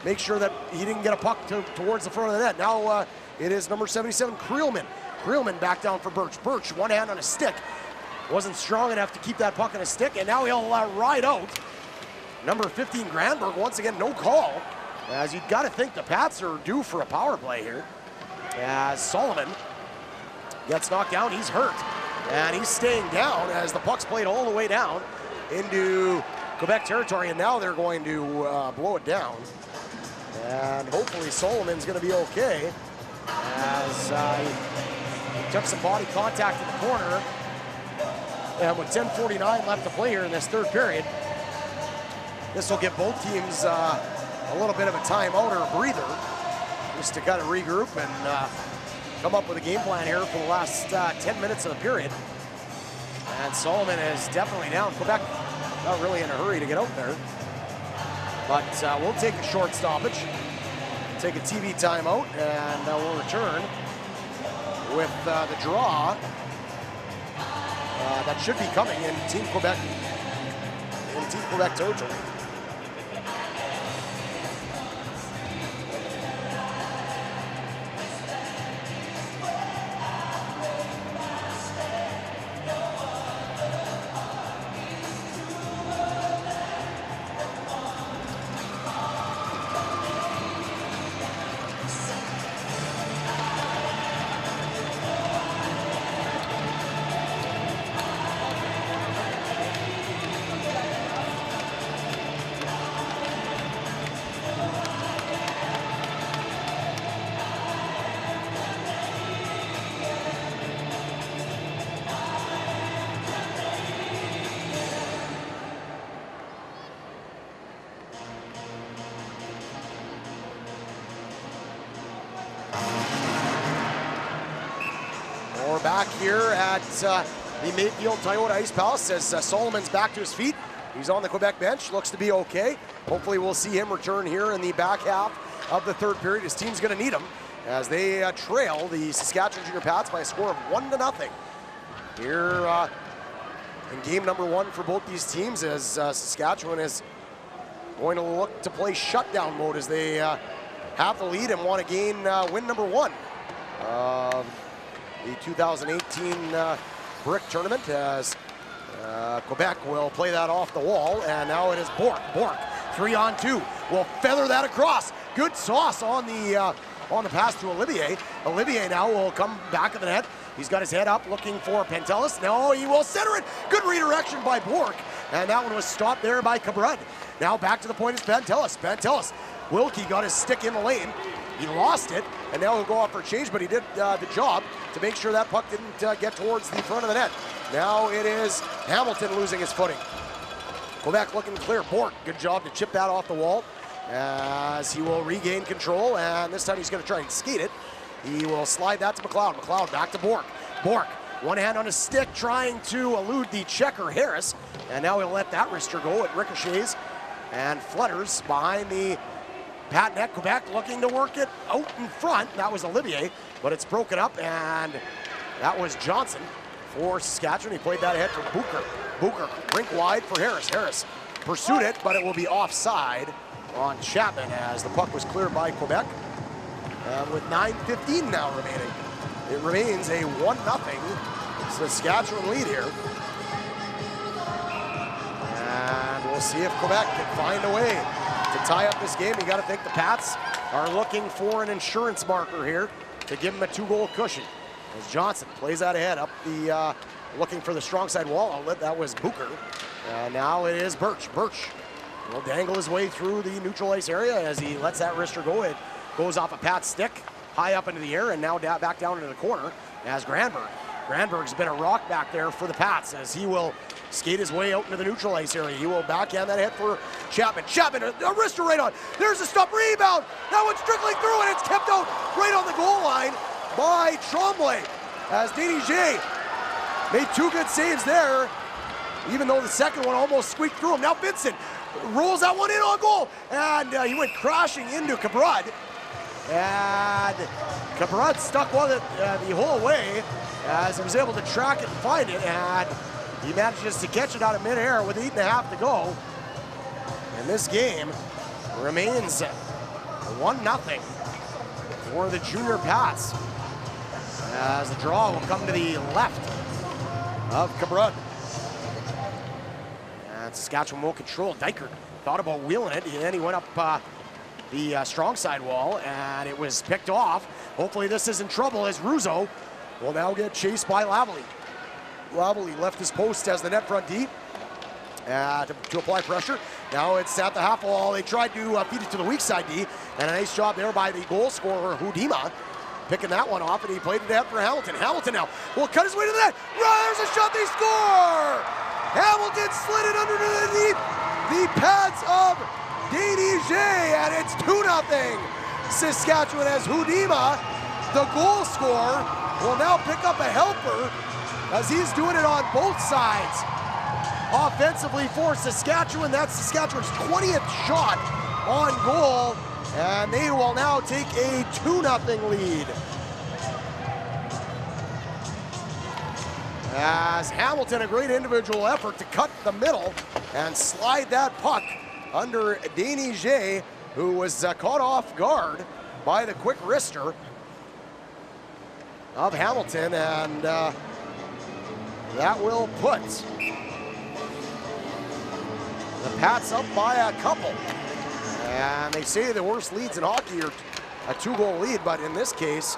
A: make sure that he didn't get a puck towards the front of the net. Now it is number 77, Creelman. Creelman back down for Birch. Birch, one hand on a stick. Wasn't strong enough to keep that puck on a stick, and now he'll ride out. Number 15, Granberg, once again, no call. As you've got to think the Pats are due for a power play here. As Solomon gets knocked down, he's hurt. And he's staying down as the puck's played all the way down into Quebec territory, and now they're going to blow it down. And hopefully Solomon's going to be okay as he took some body contact in the corner. And with 10:49 left to play here in this third period, this will give both teams a little bit of a timeout or a breather just to kind of regroup and come up with a game plan here for the last 10 minutes of the period. And Solomon is definitely down. Quebec not really in a hurry to get out there. But we'll take a short stoppage, take a TV timeout, and we'll return with the draw that should be coming in Team Quebec territory. Quebec here at the Mayfield Toyota Ice Palace as Solomon's back to his feet. He's on the Quebec bench, looks to be okay. Hopefully we'll see him return here in the back half of the third period. His team's going to need him as they trail the Saskatchewan Junior Pats by a score of 1-0. Here in game number 1 for both these teams, as Saskatchewan is going to look to play shutdown mode as they have the lead and want to gain win number 1 of the 2018 Brick Tournament, as Quebec will play that off the wall, and now it is Bork. Bork, 3-on-2, will feather that across. Good sauce on the pass to Olivier. Olivier now will come back of the net. He's got his head up looking for Pantelis. No, he will center it. Good redirection by Bork. And that one was stopped there by Cabrud. Now back to the point is Pantelis. Pantelis. Wilkie got his stick in the lane. He lost it, and now he'll go off for a change, but he did the job to make sure that puck didn't get towards the front of the net. Now it is Hamilton losing his footing. Quebec looking clear. Bork, good job to chip that off the wall as he will regain control, and this time he's going to try and skate it. He will slide that to McLeod. McLeod back to Bork. Bork, one hand on his stick, trying to elude the checker Harris, and now he'll let that wrister go. It ricochets and flutters behind the Pat net. Quebec looking to work it out in front. That was Olivier, but it's broken up, and that was Johnson for Saskatchewan. He played that ahead for Bucher. Bucher, rink wide for Harris. Harris pursued it, but it will be offside on Chapman as the puck was cleared by Quebec. With 9:15 now remaining, it remains a 1-0 Saskatchewan lead here. And we'll see if Quebec can find a way to tie up this game. You got to think the Pats are looking for an insurance marker here to give them a 2-goal cushion. As Johnson plays that ahead up the, looking for the strong side wall outlet. That was Bucher. Now it is Birch. Birch will dangle his way through the neutral ice area as he lets that wrister go. It goes off a Pat's stick, high up into the air, and now back down into the corner as Granberg. Granberg's been a rock back there for the Pats as he will skate his way out into the neutral ice area. He will backhand that hit for Chapman. Chapman, a wrister right on. There's a stop, rebound. That one's trickling through, and it's kept out right on the goal line by Tremblay as Déniger made 2 good saves there, even though the second one almost squeaked through him. Now Vincent rolls that one in on goal, and he went crashing into Cabrud. And Cabrud stuck with it the whole way as he was able to track it and find it, and he manages to catch it out of midair with 8.5 to go. And this game remains 1-0 for the Junior Pats as the draw will come to the left of Cabrud. And Saskatchewan will control. Dykert thought about wheeling it, and then he went up the strong side wall, and it was picked off. Hopefully this isn't trouble as Russo will now get chased by Lavalley. Lavalley left his post as the net front D to apply pressure. Now it's at the half wall. They tried to feed it to the weak side D, and a nice job there by the goal scorer, Hudima, picking that one off, and he played it out for Hamilton. Hamilton now will cut his way to the net. There's a shot, they score! Hamilton slid it underneath the pads of Déniger, and it's 2-0 Saskatchewan as Hudima, the goal scorer, will now pick up a helper as he's doing it on both sides. Offensively for Saskatchewan, that's Saskatchewan's 20th shot on goal, and they will now take a 2-0 lead. As Hamilton, a great individual effort to cut the middle and slide that puck under Déniger, who was caught off guard by the quick wrister of Hamilton, and that will put the Pats up by a couple. And they say the worst leads in hockey are a 2-goal lead, but in this case,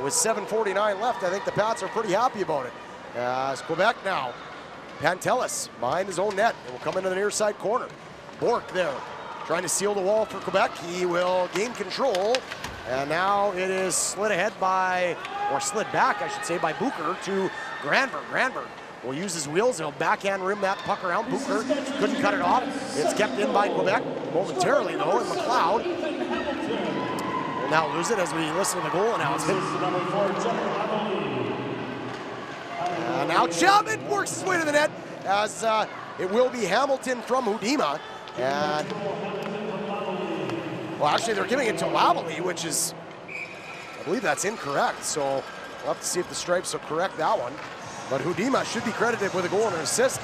A: with 7:49 left, I think the Pats are pretty happy about it. As Quebec now, Pantelis behind his own net. It will come into the near side corner. Bork there, trying to seal the wall for Quebec. He will gain control, and now it is slid ahead by, or slid back, I should say, by Bucher to Granberg. Granberg will use his wheels. He'll backhand rim that puck around. Bucher couldn't cut it off. It's kept in by Quebec momentarily, though, and McLeod will now lose it as we listen to the goal announcement. And now Chapman works his way to the net as it will be Hamilton from Hudima. And, well, actually, they're giving it to Lavalley, which is, I believe that's incorrect. So we'll have to see if the Stripes will correct that one. But Hudima should be credited with a goal and an assist.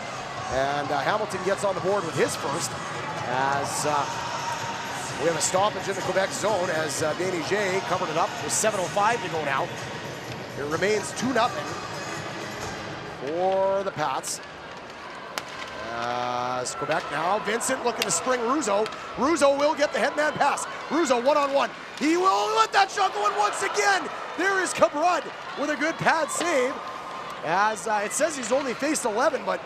A: And Hamilton gets on the board with his first as we have a stoppage in the Quebec zone as Déniger covered it up with 7:05 to go now. It remains 2-0 for the Pats. As Quebec now, Vincent looking to spring Russo. Russo will get the headman pass. Russo one-on-one. He will let that shot go in once again. There is Cabrud with a good pad save. As it says he's only faced 11, but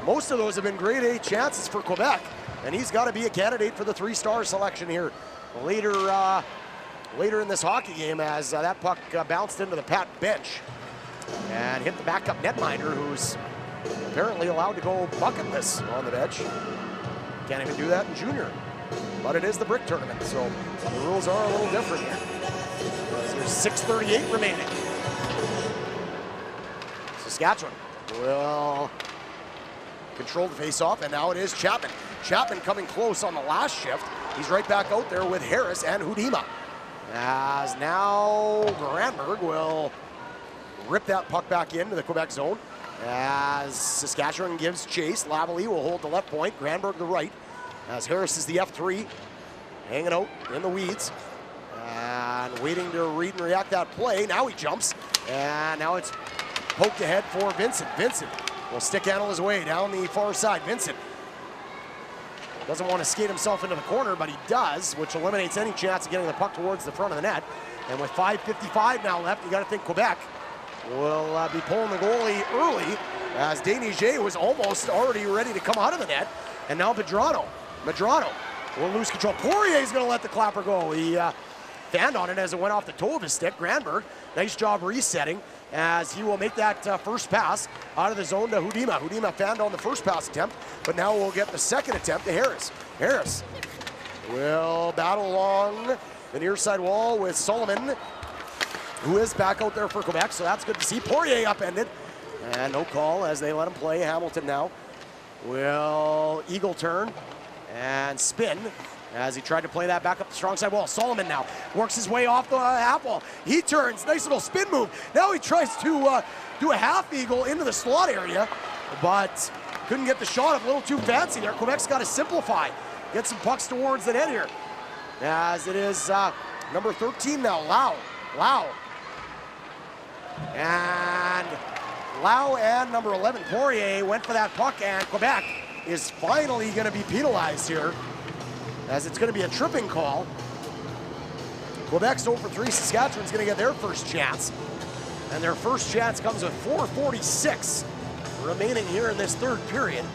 A: most of those have been grade A chances for Quebec. And he's got to be a candidate for the 3-star selection here later in this hockey game as that puck bounced into the Pat bench and hit the backup netminder, who's apparently allowed to go bucketless on the bench. Can't even do that in junior. But it is the brick tournament, so the rules are a little different here. There's 6:38 remaining. Saskatchewan will control the face-off, and now it is Chapman. Chapman coming close on the last shift. He's right back out there with Harris and Hudima. As now Granberg will rip that puck back into the Quebec zone. As Saskatchewan gives chase, Lavalley will hold the left point, Granberg the right. As Harris is the F3, hanging out in the weeds. And waiting to read and react that play. Now he jumps, and now it's poked ahead for Vincent. Vincent will stick handle his way down the far side. Vincent doesn't want to skate himself into the corner, but he does, which eliminates any chance of getting the puck towards the front of the net. And with 5:55 now left, you got to think Quebec will be pulling the goalie early, as Déniger was almost already ready to come out of the net. And now Medrano will lose control. Poirier is going to let the clapper go. He fanned on it as it went off the toe of his stick. Granberg, nice job resetting, as he will make that first pass out of the zone to Hudima. Hudima fanned on the first pass attempt, but now we'll get the second attempt to Harris. Harris will battle along the near side wall with Solomon, who is back out there for Quebec, so that's good to see. Poirier upended, and no call as they let him play. Hamilton now will eagle turn and spin as he tried to play that back up the strong side wall. Solomon now works his way off the half wall. He turns, nice little spin move. Now he tries to do a half eagle into the slot area, but couldn't get the shot up, a little too fancy there. Quebec's got to simplify, get some pucks towards the net here. As it is number 13 now, Lau. And Lau and number 11, Poirier, went for that puck, and Quebec is finally going to be penalized here, as it's going to be a tripping call. Quebec's 0 for 3. Saskatchewan's going to get their first chance. And their first chance comes with 4:46 remaining here in this third period.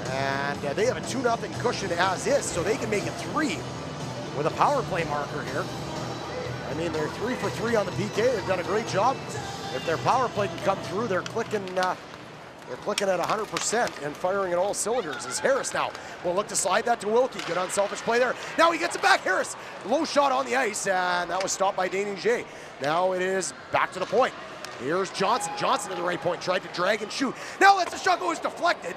A: And they have a 2-0 cushion as is, so they can make it 3 with a power play marker here. I mean, they're 3 for 3 on the PK. They've done a great job. If their power play can come through, they're clicking at 100% and firing at all cylinders. As Harris now will look to slide that to Wilkie. Good unselfish play there. Now he gets it back. Harris, low shot on the ice, and that was stopped by Déniger. Now it is back to the point. Here's Johnson. Johnson to the right point, tried to drag and shoot. Now lets the shot go, is deflected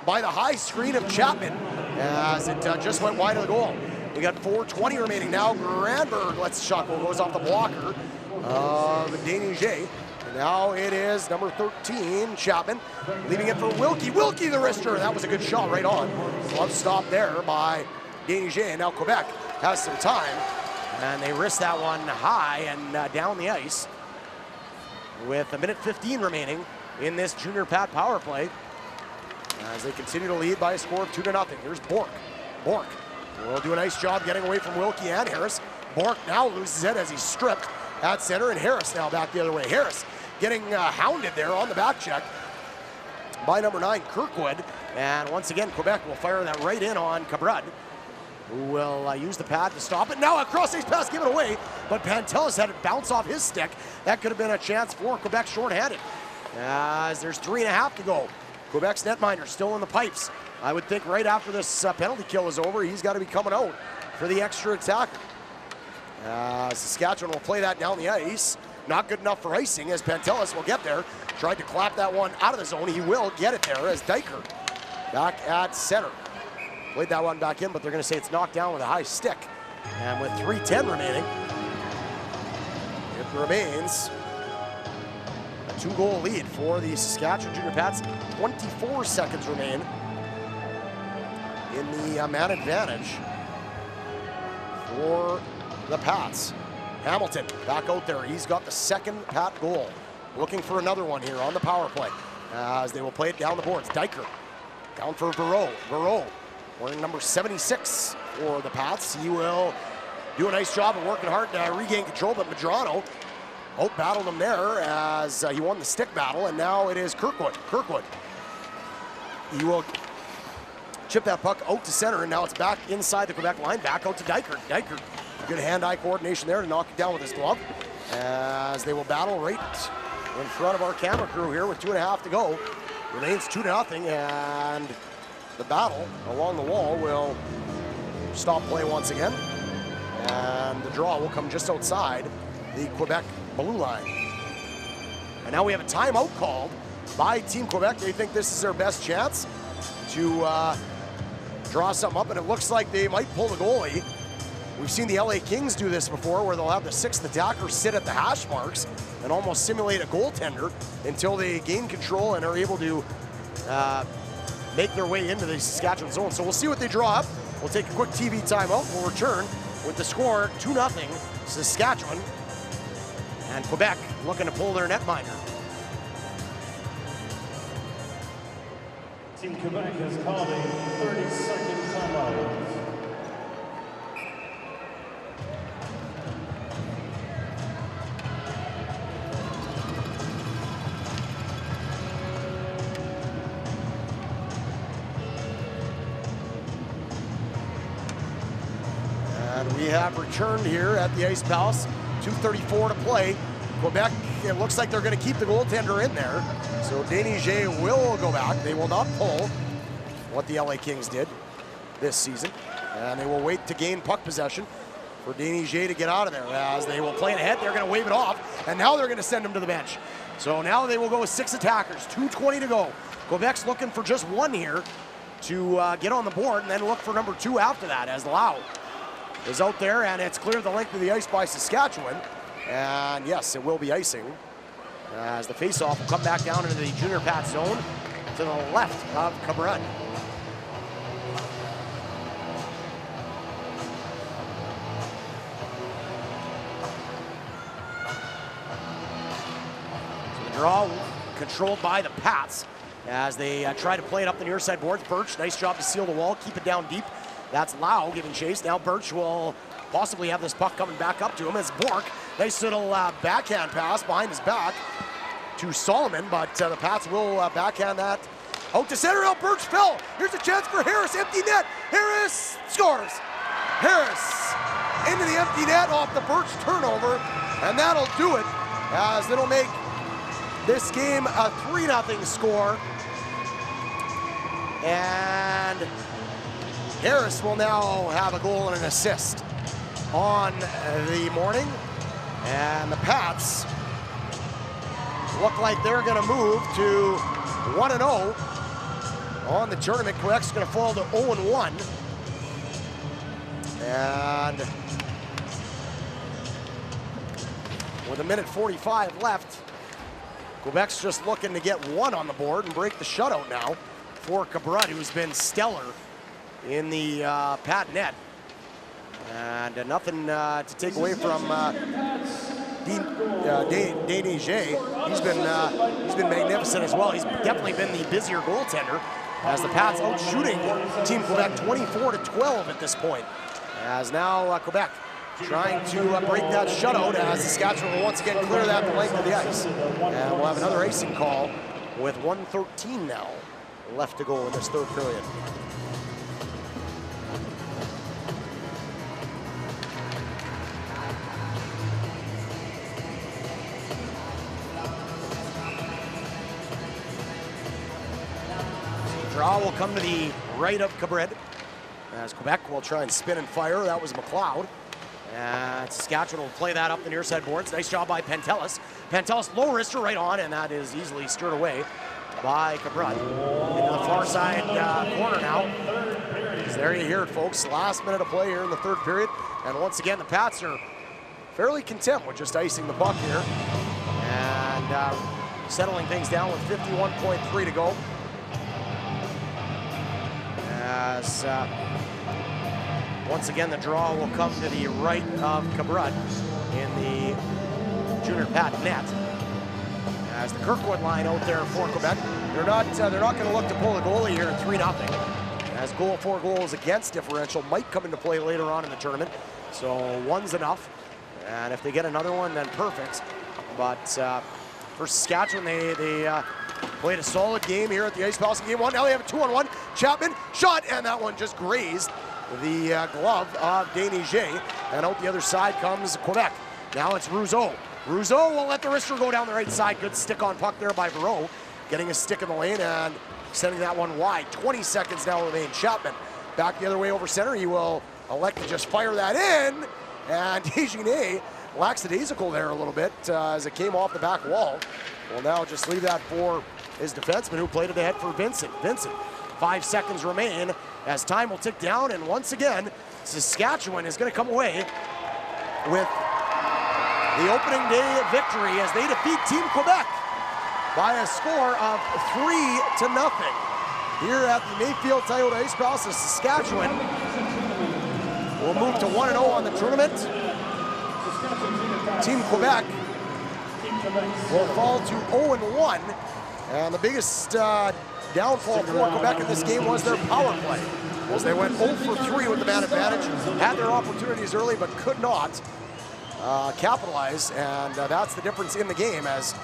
A: by the high screen of Chapman as it just went wide of the goal. We got 4:20 remaining now. Granberg lets the shot go, goes off the blocker of Déniger. Now it is number 13, Chapman, leaving it for Wilkie. Wilkie the wrister. That was a good shot right on. Glove stop there by Déniger. And now Quebec has some time, and they wrist that one high and down the ice with 1:15 remaining in this junior Pat power play as they continue to lead by a score of 2-0. Here's Bork. Bork will do a nice job getting away from Wilkie and Harris. Bork now loses his head as he's stripped at center, and Harris now back the other way. Harris getting hounded there on the back check by number 9, Kirkwood. And once again, Quebec will fire that right in on Cabrud, who will use the pad to stop it. Now a cross-ice pass given away, but Pantelis had it bounce off his stick. That could have been a chance for Quebec shorthanded, as there's 3.5 to go. Quebec's netminder still in the pipes. I would think right after this penalty kill is over, he's got to be coming out for the extra attacker. Saskatchewan will play that down the ice. Not good enough for icing as Pantelis will get there. Tried to clap that one out of the zone. He will get it there as Diker back at center. Played that one back in, but they're going to say it's knocked down with a high stick. And with 3:10 remaining, it remains a 2-goal lead for the Saskatchewan Junior Pats. 24 seconds remain in the man advantage for the Pats. Hamilton back out there. He's got the second Pat goal. Looking for another one here on the power play as they will play it down the boards. Diker down for Verreau. Verreau wearing number 76 for the Pats. He will do a nice job of working hard to regain control, but Medrano out-battled him there as he won the stick battle, and now it is Kirkwood. Kirkwood. He will chip that puck out to center, and now it's back inside the Quebec line, back out to Diker. Diker, good hand-eye coordination there to knock it down with his glove as they will battle right in front of our camera crew here with 2.5 to go. Remains 2-0, and the battle along the wall will stop play once again, and the draw will come just outside the Quebec blue line. And now we have a timeout called by Team Quebec. They think this is their best chance to draw something up, and it looks like they might pull the goalie. We've seen the LA Kings do this before, where they'll have the 6th attacker sit at the hash marks and almost simulate a goaltender until they gain control and are able to make their way into the Saskatchewan zone. So we'll see what they draw up. We'll take a quick TV timeout. We'll return with the score 2-0 Saskatchewan, and Quebec looking to pull their netminder.
B: Team Quebec has called a 30-second timeout.
A: We have returned here at the Ice Palace. 2:34 to play. Quebec, it looks like they're going to keep the goaltender in there. So Denijay will go back. They will not pull what the LA Kings did this season. And they will wait to gain puck possession for Denijay to get out of there. As they will play it ahead, they're going to wave it off. And now they're going to send him to the bench. So now they will go with 6 attackers. 2:20 to go. Quebec's looking for just one here to get on the board, and then look for number 2 after that, as Lau is out there, and it's cleared the length of the ice by Saskatchewan. And yes, it will be icing as the faceoff will come back down into the Junior Pat zone to the left of Cabrera. So the draw controlled by the Pats as they try to play it up the near side boards. Birch, nice job to seal the wall, keep it down deep. That's Lau giving chase. Now Birch will possibly have this puck coming back up to him as Bork. Nice little backhand pass behind his back to Solomon, but the Pats will backhand that out to center. Now Birch fell. Here's a chance for Harris. Empty net. Harris scores. Harris into the empty net off the Birch turnover, and that'll do it as it'll make this game a 3-0 score. And Harris will now have a goal and an assist on the morning. And the Pats look like they're going to move to 1-0 on the tournament. Quebec's going to fall to 0-1. And with 1:45 left, Quebec's just looking to get one on the board and break the shutout now for Cabrera, who's been stellar in the Pat net. And nothing to take away from Denijay. He's been magnificent as well. He's definitely been the busier goaltender as the Pats out shooting Team Quebec 24-12 at this point. As now Quebec trying to break that shutout as Saskatchewan will once again clear that the length of the ice. And we'll have another icing call with 1:13 now left to go in this third period. Draw will come to the right of Cabrera as Quebec will try and spin and fire. That was McLeod. And Saskatchewan will play that up the near side boards. Nice job by Pentelis. Pentelis low wrister right on, and that is easily stirred away by Cabrut. Into the far side corner now. So there you hear it, folks. Last minute of play here in the third period. And once again, the Pats are fairly content with just icing the puck here. And settling things down with 51.3 to go. As once again, the draw will come to the right of Cabrut in the junior Pat net. As the Kirkwood line out there for Quebec, they're not going to look to pull the goalie here at 3-0. As 4 goals against differential might come into play later on in the tournament, so one's enough. And if they get another one, then perfect. But for Saskatchewan, they played a solid game here at the Ice Palace in game 1. Now they have a 2-on-1. Chapman shot, and that one just grazed the glove of Desniger. And out the other side comes Quebec. Now it's Rousseau. Rousseau will let the wrister go down the right side. Good stick on puck there by Verreau. Getting a stick in the lane and sending that one wide. 20 seconds now remain. Chapman back the other way over center. He will elect to just fire that in. And Desniger lackadaisical there a little bit as it came off the back wall. Will now just leave that for his defenseman who played it ahead for Vincent. Vincent, 5 seconds remain as time will tick down, and once again, Saskatchewan is going to come away with the opening day victory as they defeat Team Quebec by a score of 3-0 here at the Mayfield Toyota Ice Palace. Saskatchewan will move to 1-0 on the tournament. Team Quebec will fall to 0-1, and the biggest downfall for Quebec in this game was their power play, as they went 0 for 3 with the man advantage, had their opportunities early but could not capitalize, and that's the difference in the game, as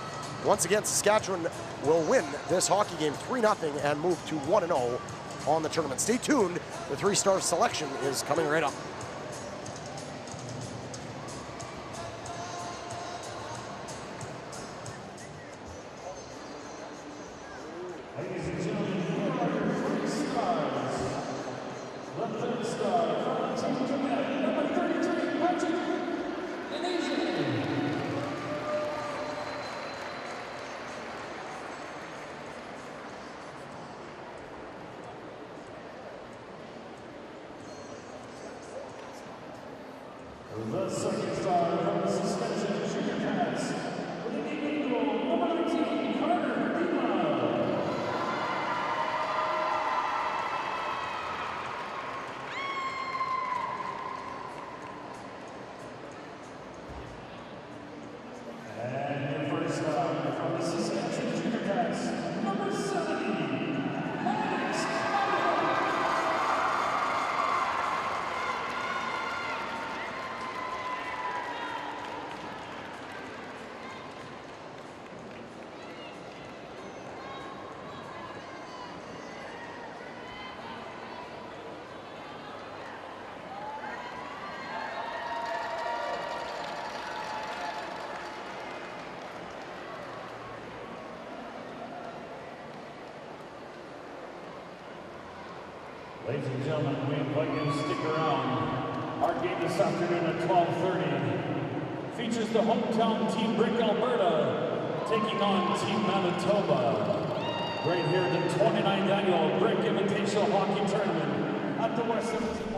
A: once again Saskatchewan will win this hockey game 3-0 and move to 1-0 on the tournament. Stay tuned, the 3-star selection is coming right up.
B: Ladies and gentlemen, here are your 3 stars. The 3rd star from Team Quebec, number 33, Patrick Denise. The 2nd star from the suspension junior pass, with an equal goal, number 19, Carter Dima. And your 1st star from the suspension junior pass, number 70, Max. Ladies and gentlemen, we invite you to stick around. Our game this afternoon at 12:30 features the hometown Team Brick Alberta taking on Team Manitoba. Right here at the 29th Annual Brick Invitational Hockey Tournament at the West Edmonton